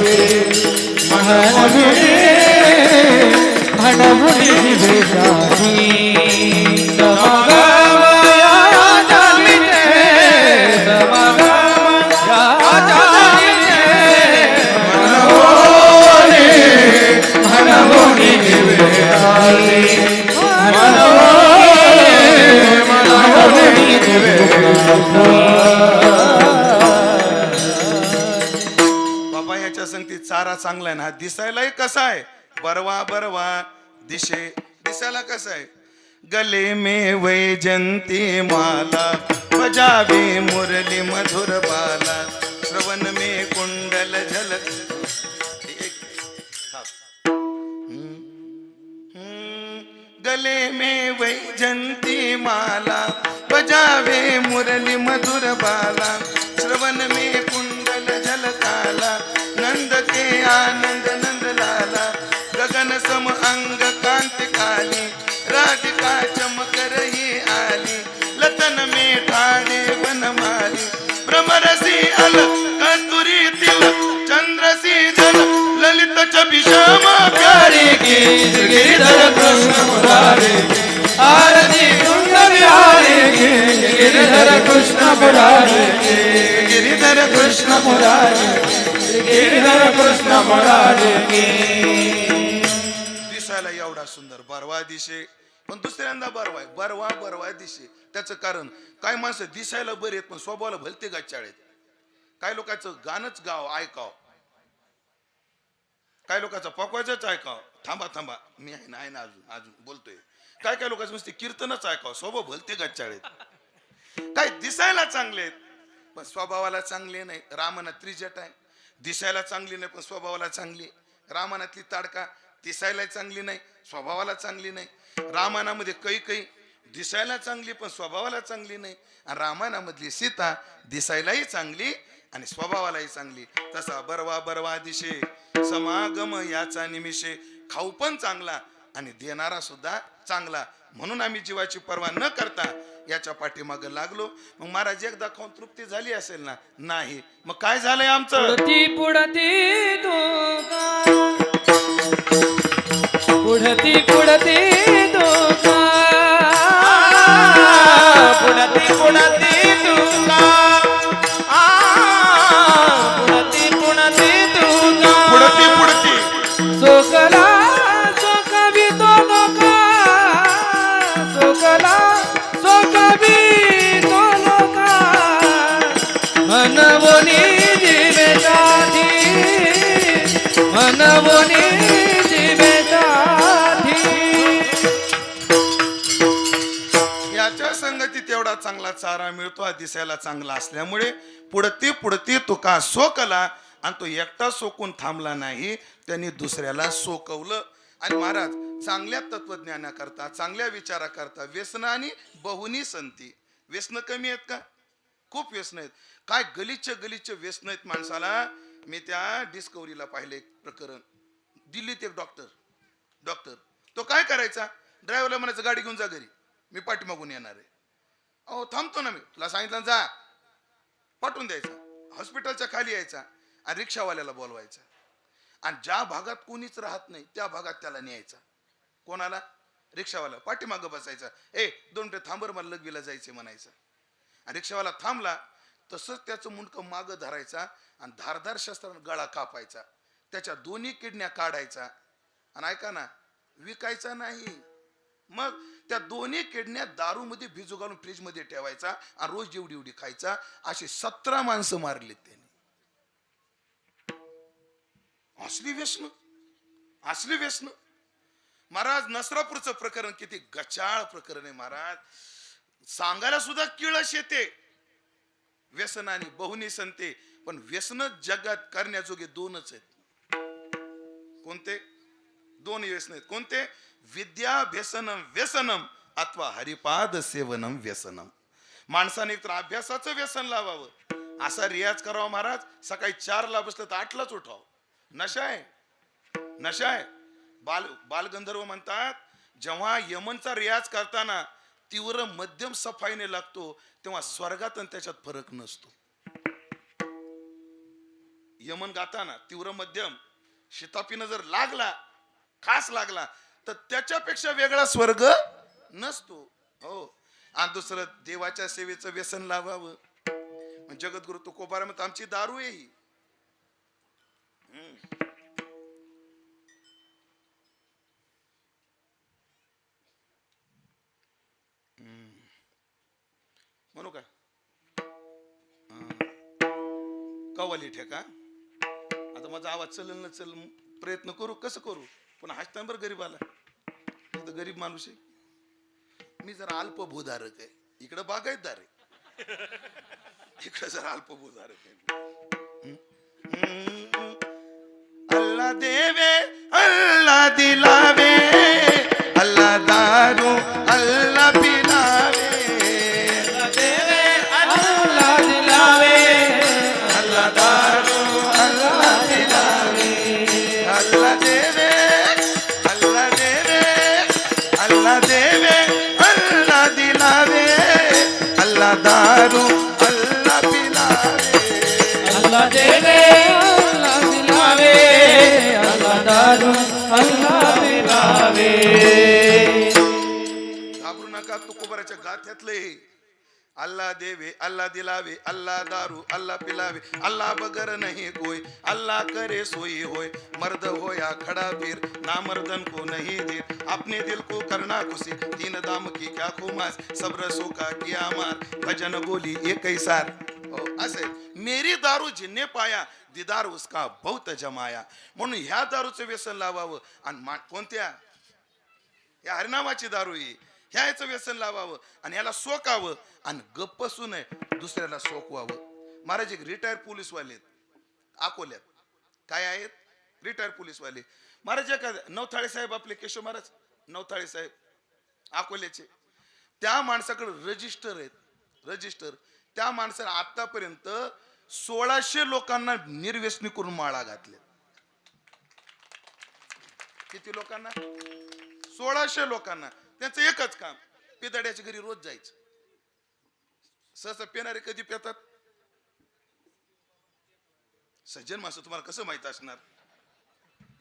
S2: मनमुनी जिभेसाठी
S3: समागमया जानिबी से
S2: समागमया
S3: मनमुनी जिभेसाठी
S5: बाबा याच्या संगतीत चारा चांगला आहे ना. हा दिसायलाही कसा आहे? बरवा दिशे. दिसायला कसा आहे? गले में वैजंती माला बजावे मुरली मधुर बाला श्रवण में कुंडल झलक. गले में वैजंती माला बजावे मुरली मधुर बाला श्रवण में कुंडल झलकाला नंद के आनंद नंद लाला गगन सम अंग कांति काली राधिका चमक रही आली लतन में ठाणे बनमाली भ्रमरसी अल कस्तुरी तिलक चंद्रसी जल ललित छवि श्यामा प्यारी की
S3: गिरिधर कृष्ण मुरारी आरती कुंड बिहारी की गिरिधर कृष्ण मुरारी की
S5: गिरिधर कृष्ण
S3: मुरारी गिरिधर कृष्ण मुरारी की.
S5: दिसायला एवढा सुंदर बरवा दिशे, पण दुसऱ्यांदा बरवा दिशे. त्याचं कारण काय माणसं दिसायला बरे आहेत पण स्वभावाला भलते गाचाळेत. काय लोकांचं गाणंच गाव ऐकाव, काय लोकांचं पकवायचंच ऐकाव. थांबा मी आहे ना अजून बोलतोय. काय लोकांचं नुसते कीर्तनच ऐकाव, स्वभाव भलते गाचाळेत. काय दिसायला चांगले आहेत पण स्वभावाला चांगले नाही. रामाना त्रिजट आहे, दिसायला चांगली नाही पण स्वभावाला चांगली. रामानातली ताडका दिसायला चांगली नाही, स्वभावाला चांगली नाही. रामायणामध्ये काही दिसायला चांगली पण स्वभावाला चांगली नाही. आणि रामायणामधली सीता दिसायलाही चांगली आणि स्वभावालाही चांगली. तसा बरवा दिशे समागम याचा निमिषे. खाऊ पण चांगला आणि देणारा सुद्धा चांगला. म्हणून आम्ही जीवाची पर्वा न करता याच्या पाठीमाग लागलो. मग महाराज एकदा खाऊन तृप्ती झाली असेल ना? नाही. मग काय झालंय आमचं?
S2: पुढती पुढती दोका पुढती तुका
S5: पुढती
S2: सोकला सोकवी तो लोका सोकला सोकवी तो लोका मनवनी जीवेसाठी मनवनी जीवेसाठी.
S5: याच्या संगतीत एवढा चांगला चारा मिळतो हा दिसायला चांगला असल्यामुळे. पुढती तुका सोकला आणि तो एकटा सोकून थांबला नाही, त्यांनी दुसऱ्याला सोकवलं. आणि महाराज चांगल्या तत्वज्ञानाकरता चांगल्या विचाराकरता व्यसन आणि बहुनी संती. व्यसन कमी आहेत का? खूप व्यसन आहेत. काय गलिच्छ व्यसन आहेत माणसाला. मी त्या डिस्कवरीला पाहिले एक प्रकरण. दिल्लीत एक डॉक्टर तो काय करायचा, ड्रायव्हरला म्हणायचं गाडी घेऊन जा घरी, मी पाठीमागून येणार आहे. अहो थांबतो ना, मी तुला सांगितलं जा, पाठवून द्यायचा. हॉस्पिटलच्या खाली यायचा आणि रिक्षावाल्याला बोलवायचा आणि ज्या भागात कोणीच राहत नाही त्या भागात त्याला न्यायचा. कोणाला? रिक्षावाला. पाठीमागं बसायचा. 2 मिनिटं थांबर, मला लगवीला जायचे म्हणायचं. आणि रिक्षावाला थांबला तसंच त्याचं मुंडकं मागं धरायचा आणि धारदार शस्त्रानं गळा कापायचा, त्याच्या दोन्ही किडन्या काढायचा आणि ऐका ना, विकायचा नाही. मग त्या दोन्ही किडन्या दारूमध्ये भिजू घालून फ्रीजमध्ये ठेवायचा आणि रोज जेवढी खायचा. अशी 17 माणसं मारलीत त्यांनी. असली व्यसन. महाराज नसरापूरचं प्रकरण किती गचाळ प्रकरण आहे महाराज, सांगायला सुद्धा किळस येते. व्यसन आणि बहुनी संते, पण व्यसन जगात करण्याजोगे 2च आहेत. कोणते? 2 व्यसन आहेत. कोणते? विद्याभ्यसनम व्यसनम अथवा हरिपाद सेवनम व्यसनम. माणसाने एकतर अभ्यासाचं व्यसन लावावं, असा रियाज करावा महाराज. सकाळी 4ला बसलं तर 8लाच उठावं. नशा आहे. बालगंधर्व म्हणतात, जेव्हा यमनचा रियाज करताना तीव्र मध्यम सफाईने लागतो तेव्हा स्वर्गात आणि त्याच्यात फरक नसतो. यमन गाताना तीव्र मध्यम शितापीनं जर लागला, खास लागला, तर त्याच्यापेक्षा वेगळा स्वर्ग नसतो. हो. आणि दुसरं, देवाच्या सेवेचं व्यसन लावावं. जगद्गुरु तुकोबारा म्हणतात, आमची दारू आहे ही. म्हणू का? कवाली ठेका. आता माझा आवाज चल न चल, प्रयत्न करू, कसं करू, पण हसताना बरं गरीबाला. तर गरीब माणूस आहे मी, जरा अल्पभूधारक आहे. इकडं बागायतदार आहे, इकडं जरा अल्पभूधारक आहे. अल्ला देवे अल्ला दिलावे, अल्ला दारू अल्ला पिलावे. दारू अल्लाह पिलावे,
S4: अल्लाह देवे अल्लाह दिलावे, अल्लाह दारू अल्लाह पिलावे.
S5: घाबरू नका, तुकोबाराच्या गाथ्यातले. अल्लाह देवे अल्लाह दिलावे, अल्लाह दारू अल्लाह पिलावे, अल्लाह बगर नहीं कोई, अल्लाह करे सोई होय. मर्द हो या खड़ा पीर, ना मर्दन को नहीं दे, अपने दिल को करना खुशी, तीन दाम की क्या खुमास, सब्र सोका किया मार, भजन बोली एक ही सार. असे मेरी दारू जिन्ने पाया, दीदार उसका बहुत जमाया. म्हणून ह्या दारूचं व्यसन लावावं. आणि कोणत्या? या हरिनामाची दारू ही, ह्याचं व्यसन लावावं आणि ह्याला सोकावं आणि गप्प बसू नये, दुसऱ्याला सोकवावं. महाराज एक रिटायर पोलीसवाले अकोल्यात. काय आहेत? रिटायर पोलीसवाले. महाराज एका नवथाळे साहेब, आपले केशव महाराज नवथाळे साहेब अकोल्याचे, त्या माणसाकडे रजिस्टर आहेत. रजिस्टर. त्या माणसाने आतापर्यंत 1600 लोकांना निर्व्यसनी करून माळा घातल्या. किती लोकांना? 1600 लोकांना. त्यांचं एकच काम, पिदाड्याच्या घरी रोज जायचं. सहसा पेणारे कधी पेतात? सज्जन माणसं, तुम्हाला कसं माहित असणार?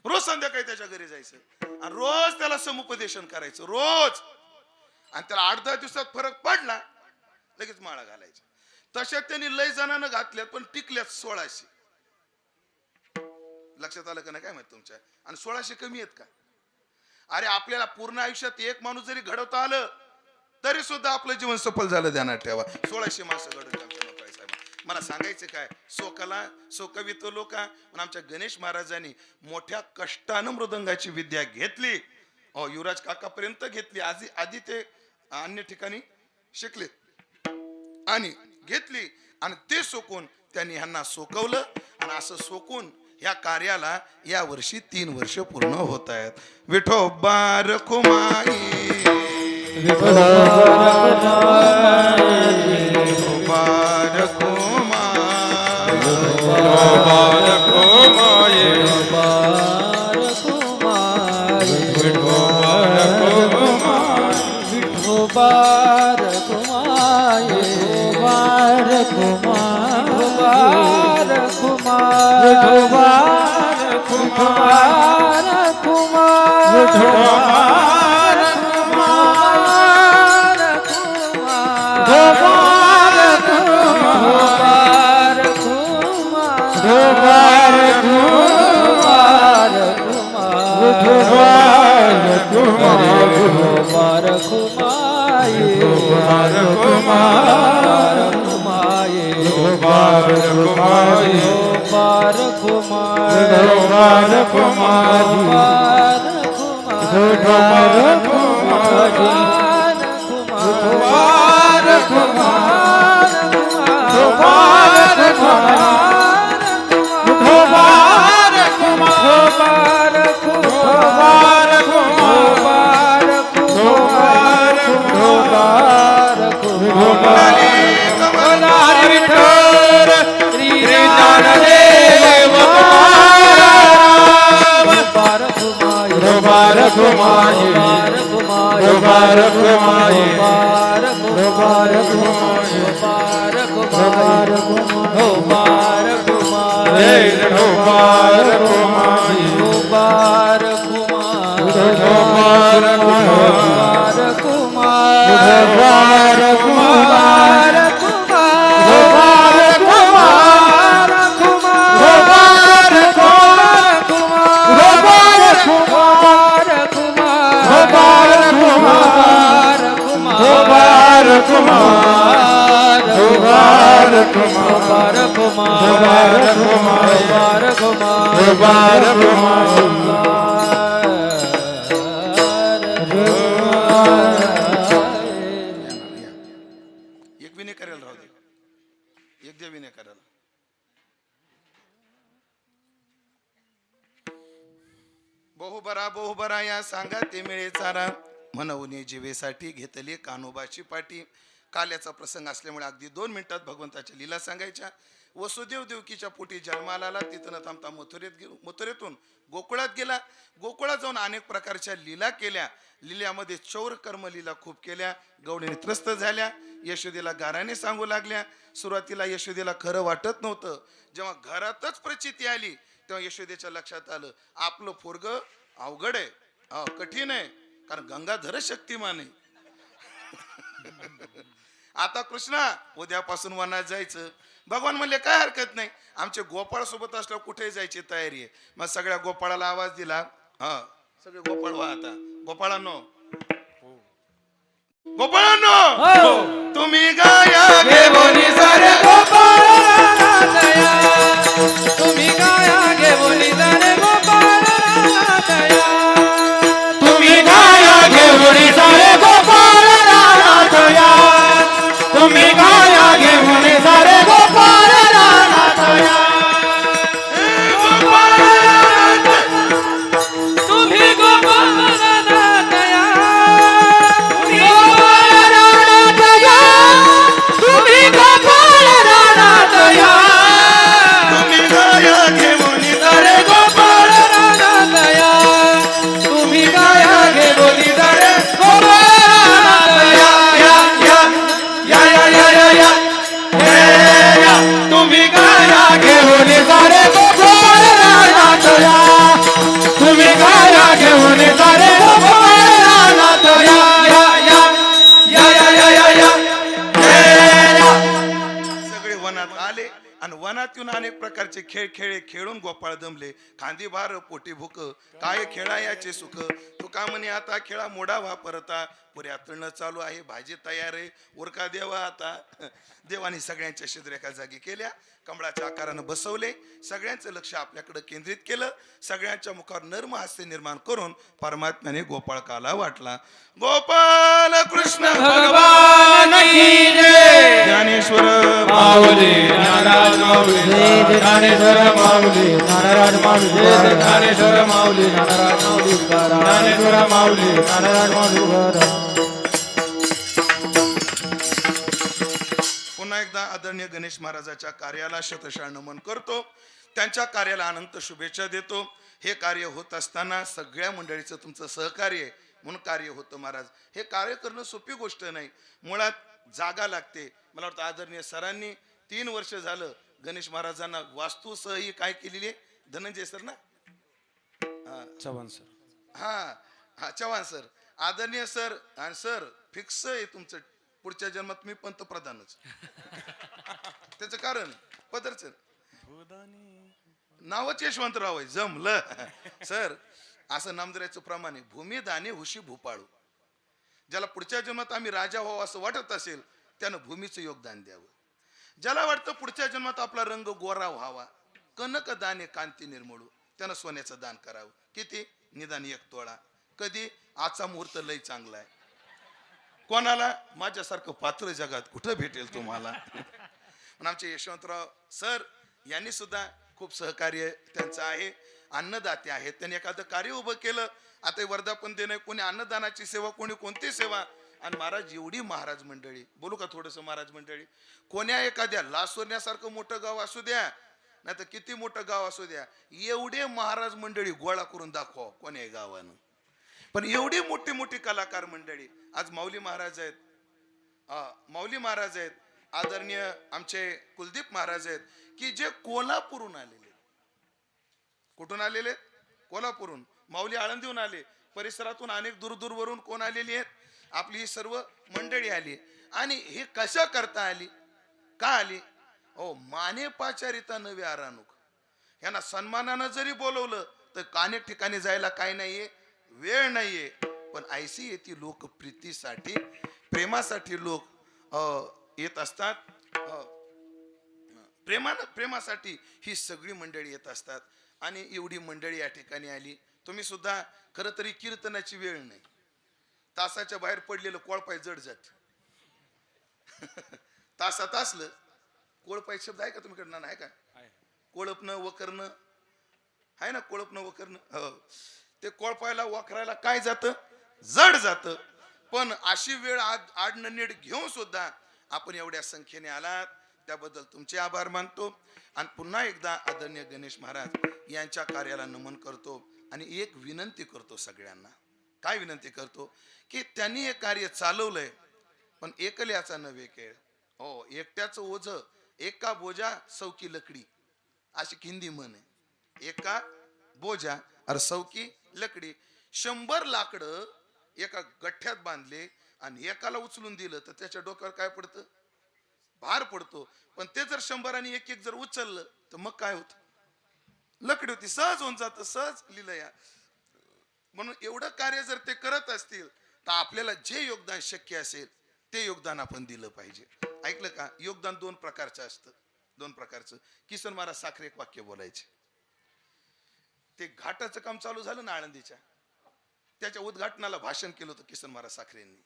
S5: रोज संध्याकाळी त्याच्या घरी जायचं आणि रोज त्याला समुपदेशन करायचं, रोज. आणि त्याला 8-10 दिवसात फरक पडला, लगेच माळा घालायचा. तशात त्यांनी लय जणांना घातल्यात, पण टिकल्यात 1600. लक्षात आलं का नाही काय माहित तुमच्या? आणि 1600 कमी आहेत का? अरे आपल्याला पूर्ण आयुष्यात एक माणूस जरी घडवता आलं तरी सुद्धा आपलं जीवन सफल झालं, ध्यानात ठेवा. 1600 माणसं घडवली आमच्या नौकरी साहेब. मला सांगायचं काय, सोकवितो लोका. पण आमच्या गणेश महाराजांनी मोठ्या कष्टानं मृदंगाची विद्या घेतली. युवराज काकापर्यंत घेतली. आधी ते अन्य ठिकाणी शिकले आणि घेतली आणि ते सोकून त्यांनी ह्यांना सोकवलं. आणि असं सोकून या कार्याला या वर्षी 3 वर्ष पूर्ण होत आहेत. विठोबा रखुमाई, विठोबा
S3: विठोबा रखुमाई विठोबा रखुमाई
S4: विठोबा रखुमाई
S5: एक विनय करायला राहू दे, एक दे विनय करायला. बहुबरा या सांगा ते मिळे चारा म्हणून जीवेसाठी घेतली कान्होबाची पाठी. काल्याचा प्रसंग असल्यामुळे अगदी 2 मिनिटात भगवंताच्या लीला सांगायच्या. वसुदेव देवकीच्या पोटी जन्माला आला, तिथं थांबता मथुरेतून गोकुळात गेला. गोकुळात जाऊन अनेक प्रकारच्या लीला केल्या. लील्यामध्ये चौर कर्म लीला खूप केल्या. गवळीने त्रस्त झाल्या. यशोदेला गाराने सांगू लागल्या. सुरुवातीला यशोदेला खरं वाटत नव्हतं. जेव्हा घरातच प्रचिती आली तेव्हा यशोदेच्या लक्षात आलं आपलं पोरग अवघड आहे, कठीण आहे, कारण गंगाधर शक्तिमान आहे. आता कृष्णा उद्यापासून वनात जायचं. भगवान म्हणले काय हरकत नाही, आमचे गोपाळ सोबत असल्यावर कुठे जायची तयारी आहे. मग सगळ्या गोपाळाला आवाज दिला. सगळे गोपाळ व्हा आता. गोपाळांनो तुम्ही गाया घेऊन सारे
S2: तुम्ही गाया घेऊन जाणे गोपाळ रानातया.
S3: तुम्ही गाया घेऊन सारे गोपाळ रानातया. तुम्ही गाया घेऊन सारे गोपाळ रानातया.
S2: तुम्ही गोपाळ रानातया.
S3: तुम्ही गोपाळ रानातया.
S5: तुम्ही गाया घेऊन
S2: सारे गोपाळ रानातया. तुम्ही गाया घेऊन जाणे गोपाळ रानातया.
S3: तुम्ही गाया घेऊन सारे गोपाळ रानातया. तुम्ही गाया घेऊन सारे गोपाळ रानातया.
S5: सगळे वनात आले आणि वनात येऊन अनेक प्रकारचे खेळ खेळून गोपाळ दमले. खांदी भार पोटी भूक काय खेळायाचे सुख. तू का म्हणे आता खेळा मोडा वापरता. पुऱ्या तळणं चालू आहे, भाजी तयार आहे, उरका देवा आता. देवाने सगळ्यांच्या शिद्र एका जागी केल्या. कमळाच्या आकारानं बसवले. सगळ्यांचं लक्ष आपल्याकडे केंद्रित केलं. सगळ्यांच्या मुखावर नर्म हास्य निर्माण करून परमात्म्याने गोपाळकाला वाटला. गोपाल कृष्ण
S3: भगवान की जय.
S5: ज्ञानेश्वर
S3: माऊली नाराज माऊली. ज्ञानेश्वर माऊली नाराज माऊली. ज्ञानेश्वर माऊली नाराज माऊली. ज्ञानेश्वर माऊली नाराज माऊली.
S5: पुन्हा पुन्हा एकदा आदरणीय गणेश महाराजाच्या कार्याला शतशः नमन करतो. त्यांच्या कार्याला अनंत शुभेच्छा देतो. हे कार्य होत असताना सगळ्या मंडळीचं तुमचं सहकार्य आहे म्हणून कार्य होतं महाराज. हे कार्य करणं सोपी गोष्ट नाही, मुळात जागा लागते. मला वाटतं आदरणीय सरांनी 3 वर्ष झालं गणेश महाराजांना वास्तूसह ही काय केलेली आहे, धनंजय सर ना,
S3: चव्हाण सर.
S5: हा चव्हाण सर, आदरणीय सर. आणि सर फिक्स आहे तुमचं, पुढच्या जन्मात मी पंतप्रधानच. त्याचं कारण पदरच नावच यशवंतराव आहे, जमलं. सर असं नामधरायचं प्रमाण आहे, भूमी दाने हुशी भूपाळू. ज्याला पुढच्या जन्मात आम्ही राजा व्हावं असं वाटत असेल त्यानं भूमीचं योगदान द्यावं. ज्याला वाटतं पुढच्या जन्मात आपला रंग गोरा व्हावा, कनक दाने कांती निर्मळू, त्यानं सोन्याचं दान करावं. किती? निदान 1 तोळा. कधी? आजचा मुहूर्त लय चांगला आहे. कोणाला? माझ्यासारखं पात्र जगात कुठं भेटेल तुम्हाला. पण आमचे यशवंतराव सर यांनी सुद्धा खूप सहकार्य त्यांचं आहे. अन्नदाते आहेत, त्यांनी एखादं कार्य उभं केलं. आता वर्धापन देणं, कोणी अन्नदानाची सेवा, कोणी कोणती सेवा. आणि महाराज एवढी महाराज मंडळी, बोलू का थोडंसं महाराज मंडळी, कोण्या एखाद्या लासोरण्यासारखं मोठं गाव असू द्या, नाही तर किती मोठं गाव असू द्या, एवढे महाराज मंडळी गोळा करून दाखवा कोण्याही गावानं. पण एवढी मोठी मोठी कलाकार मंडळी आज माऊली महाराज आहेत, माऊली महाराज आहेत, आदरणीय आमचे कुलदीप महाराज आहेत, की जे कोल्हापूरहून आलेले. कुठून आलेले? कोल्हापूरहून. माऊली आळंदीहून आले, परिसरातून अनेक दूरवरून कोण आलेली आहेत, आपली ही सर्व मंडळी आली. आणि हे कशा करता आली, का आली? हो, माने पाचारिता नवे आरानुक. यांना सन्मानानं जरी बोलवलं तर अनेक ठिकाणी जायला काय नाहीये, वेळ नाहीये. पण ऐशी येते लोक प्रीतीसाठी, प्रेमासाठी लोक येत असतात. प्रेमासाठी ही सगळी मंडळी येत असतात. आणि एवढी मंडळी या ठिकाणी आली. तुम्ही सुद्धा खरं तरी कीर्तनाची वेळ नाही, तासाच्या बाहेर पडलेलं कोळपाय जड जात. तासात असलं कोळपाय शब्द आहे का तुम्हीकडनं? आहे का? कोळपणं वकरणं आहे ना, कोळपणं वकरणं. हो, ते कोळपायला वखरायला काय जातं, जड जातं. पण अशी वेळ आडणं नीट घेऊन सुद्धा आपण एवढ्या संख्येने आलात, त्याबद्दल तुमचे आभार मानतो. आणि पुन्हा एकदा आदरणीय गणेश महाराज यांच्या कार्याला नमन करतो. आणि एक विनंती करतो सगळ्यांना. काय विनंती करतो? की त्यांनी हे कार्य चालवलंय, पण एकल्याचा नव्हे खेळ. हो, एकट्याचं ओझ एका बोजा सौकी लकडी, अशी हिंदी म्हण आहे. एका बोजा अरे सौकी लकडी. 100 लाकडं एका गठ्ठ्यात बांधले आणि एकाला उचलून दिलं तर त्याच्या डोक्यावर काय पडतं, भार पडतो. पण ते जर 100 आणि एक जर उचललं तर मग काय होतं, लकडी होती, सहज होऊन जातं, सहज लिहिलं या. म्हणून एवढं कार्य जर ते करत असतील तर आपल्याला जे योगदान शक्य असेल ते योगदान आपण दिलं पाहिजे. ऐकलं का? योगदान 2 प्रकारचं असतं, 2 प्रकारचं. किसन महाराज साखरे एक वाक्य बोलायचे. ते घाटाचं काम चालू झालं ना आळंदीच्या, त्याच्या उद्घाटनाला भाषण केलं होतं किसन महाराज साखरेंनी.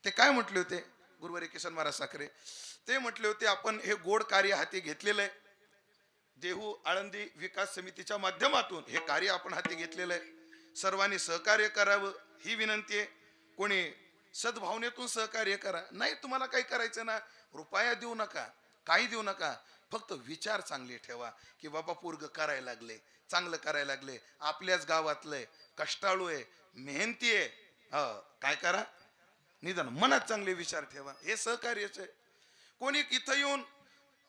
S5: ते काय म्हटले होते, गुरुवारी किसन महाराज साखरे ते म्हटले होते, आपण हे गोड कार्य हाती घेतलेलं आहे. देहू आळंदी विकास समितीच्या माध्यमातून हे कार्य आपण हाती घेतलेलं आहे. सर्वांनी सहकार्य करावं ही विनंती आहे. कोणी सद्भावनेतून सहकार्य करा. नाही तुम्हाला काही करायचं ना, रुपया देऊ नका, काही देऊ नका, फक्त विचार चांगले ठेवा की बाबा पोरग करायला लागले, चांगलं करायला लागले, आपल्याच गावातलंय, कष्टाळू आहे, मेहनती आहे. काय करा, निदान मनात चांगले विचार ठेवा. हे सहकार्यच आहे. कोणी इथं येऊन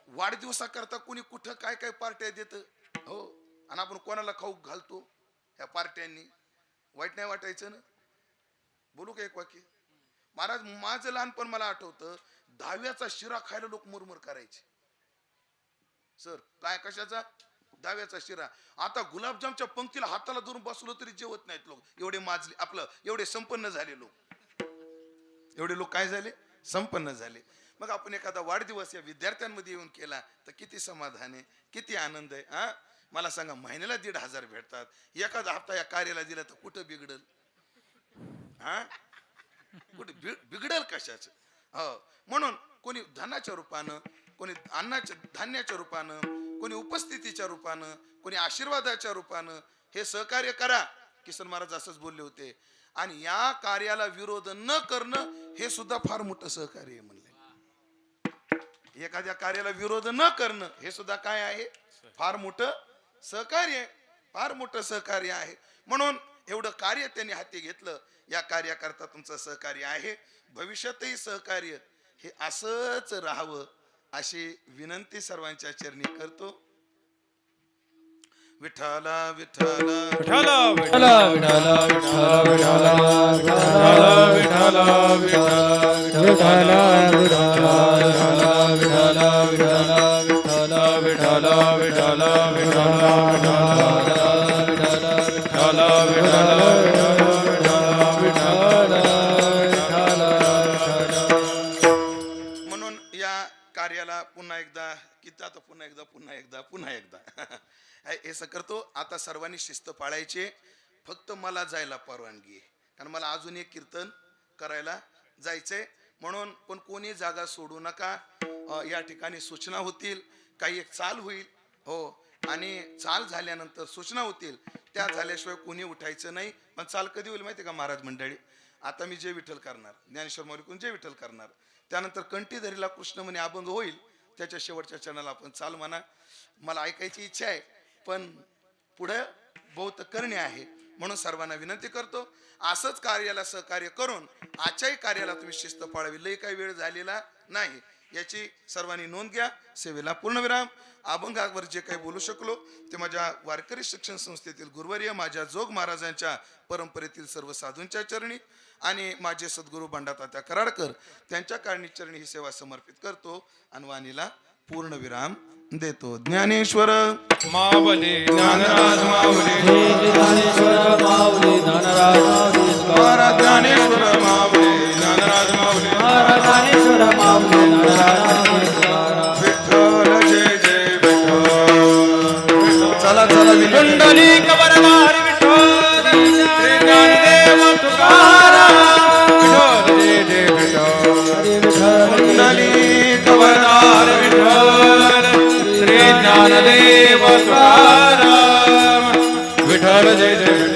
S5: वाढदिवसाकरता कोणी कुठं काय काय पार्ट्या देतं, हो, आणि आपण कोणाला खाऊ घालतो ह्या पार्ट्यांनी. वाईट नाही वाटायचं ना? बोलू का एक वाक्य? महाराज माझं लहानपण मला आठवतं, 10व्याचा शिरा खायला लोक मुरमुर करायचे. सर काय, कशाचा? 10व्याचा शिरा. आता गुलाबजामच्या पंक्तीला हाताला धरून बसलो तरी जेवत नाहीत लोक, एवढे माजले, आपलं एवढे संपन्न झाले लोक. एवढे लोक काय झाले, संपन्न झाले. मग आपण एखादा वाढदिवस या विद्यार्थ्यांमध्ये येऊन केला तर किती समाधान आहे, किती आनंद आहे. मला सांगा, महिन्याला 1,500 भेटतात, एखादा हप्ता या कार्याला दिला तर कुठं बिघडल? कुठे बिघडल कशाच? म्हणून कोणी धनाच्या रूपानं, कोणी अन्नाच्या धान्याच्या रूपानं, कोणी उपस्थितीच्या रूपानं, कोणी आशीर्वादाच्या रूपानं हे सहकार्य करा. किसन महाराज असंच बोलले होते. आणि या कार्याला विरोध न करणं हे सुद्धा फार मोठं सहकार्य आहे म्हणले. एखाद्या कार्याला विरोध न करणं हे सुद्धा काय आहे, फार मोठं सहकार्य आहे, फार मोठं सहकार्य आहे. म्हणून एवढं कार्य त्यांनी हाती घेतलं. या कार्याकरता तुमचं सहकार्य आहे, भविष्यातही सहकार्य हे असंच राहावं अशी विनंती सर्वांच्या चरणी करतो. विठ्ठला विठ्ठला
S1: विठ्ठल
S4: विठ्ठल विठ्ठल विठ्ठल विठ्ठल विठ्ठल विठ्ठल
S5: म्हणून या कार्याला पुन्हा एकदा पुन्हा एकदा हे असं करतो. आता सर्वांनी शिस्त पाळायची. फक्त मला जायला परवानगी आहे, कारण मला अजून एक कीर्तन करायला जायचंय. म्हणून पण कोणी जागा सोडू नका. या ठिकाणी सूचना होतील, काही एक चाल होईल हो, आणि चाल झाल्यानंतर सूचना होतील. त्या झाल्याशिवाय कोणी उठायचं नाही. पण चाल कधी होईल माहिती का महाराज मंडळी? आता मी जे विठ्ठल करणार, ज्ञानेश्वर माऊलीकडून जे विठ्ठल करणार, त्यानंतर कंठीधरीला कृष्ण म्हणे अभंग होईल. त्याच्या शेवटच्या चरणाला आपण चाल म्हणा. मला ऐकायची इच्छा आहे, पण पुढे बहुत करणे आहे. म्हणून सर्वांना विनंती करतो, असंच कार्याला सहकार्य करून आजच्याही कार्याला तुम्ही शिस्त पाळावी. लई काही वेळ झालेला नाही याची सर्वांनी नोंद घ्या. सेवेला पूर्णविराम. अभंगावर जे काही बोलू शकलो ते माझ्या वारकरी शिक्षण संस्थेतील गुरुवर्य माझ्या जोग महाराजांच्या परंपरेतील सर्व साधूंच्या चरणी आणि माझे सद्गुरू बंडातात्या कराडकर त्यांच्या कारणी चरणी ही सेवा समर्पित करतो आणि वाणीला पूर्णविराम देतो. ज्ञानेश्वर
S1: माऊली ज्ञानराज माऊली
S4: ज्ञानेश्वर माऊली ज्ञानराज माऊली
S1: महाराज ज्ञानेश्वर माऊली ज्ञानराज माऊली
S4: महाराज ज्ञानेश्वर माऊली ज्ञानराज माऊली
S1: विठ्ठल जय जय विठ्ठल.
S5: चला चला
S1: कुंडली कवरदार विठ्ठल श्री ज्ञानदेव तुकाराम विठ्ठल जय जय विठ्ठल. कुंडली कवरदार विठ्ठल श्री ज्ञानदेव तुकाराम विठ्ठल जय जय विठ्ठल.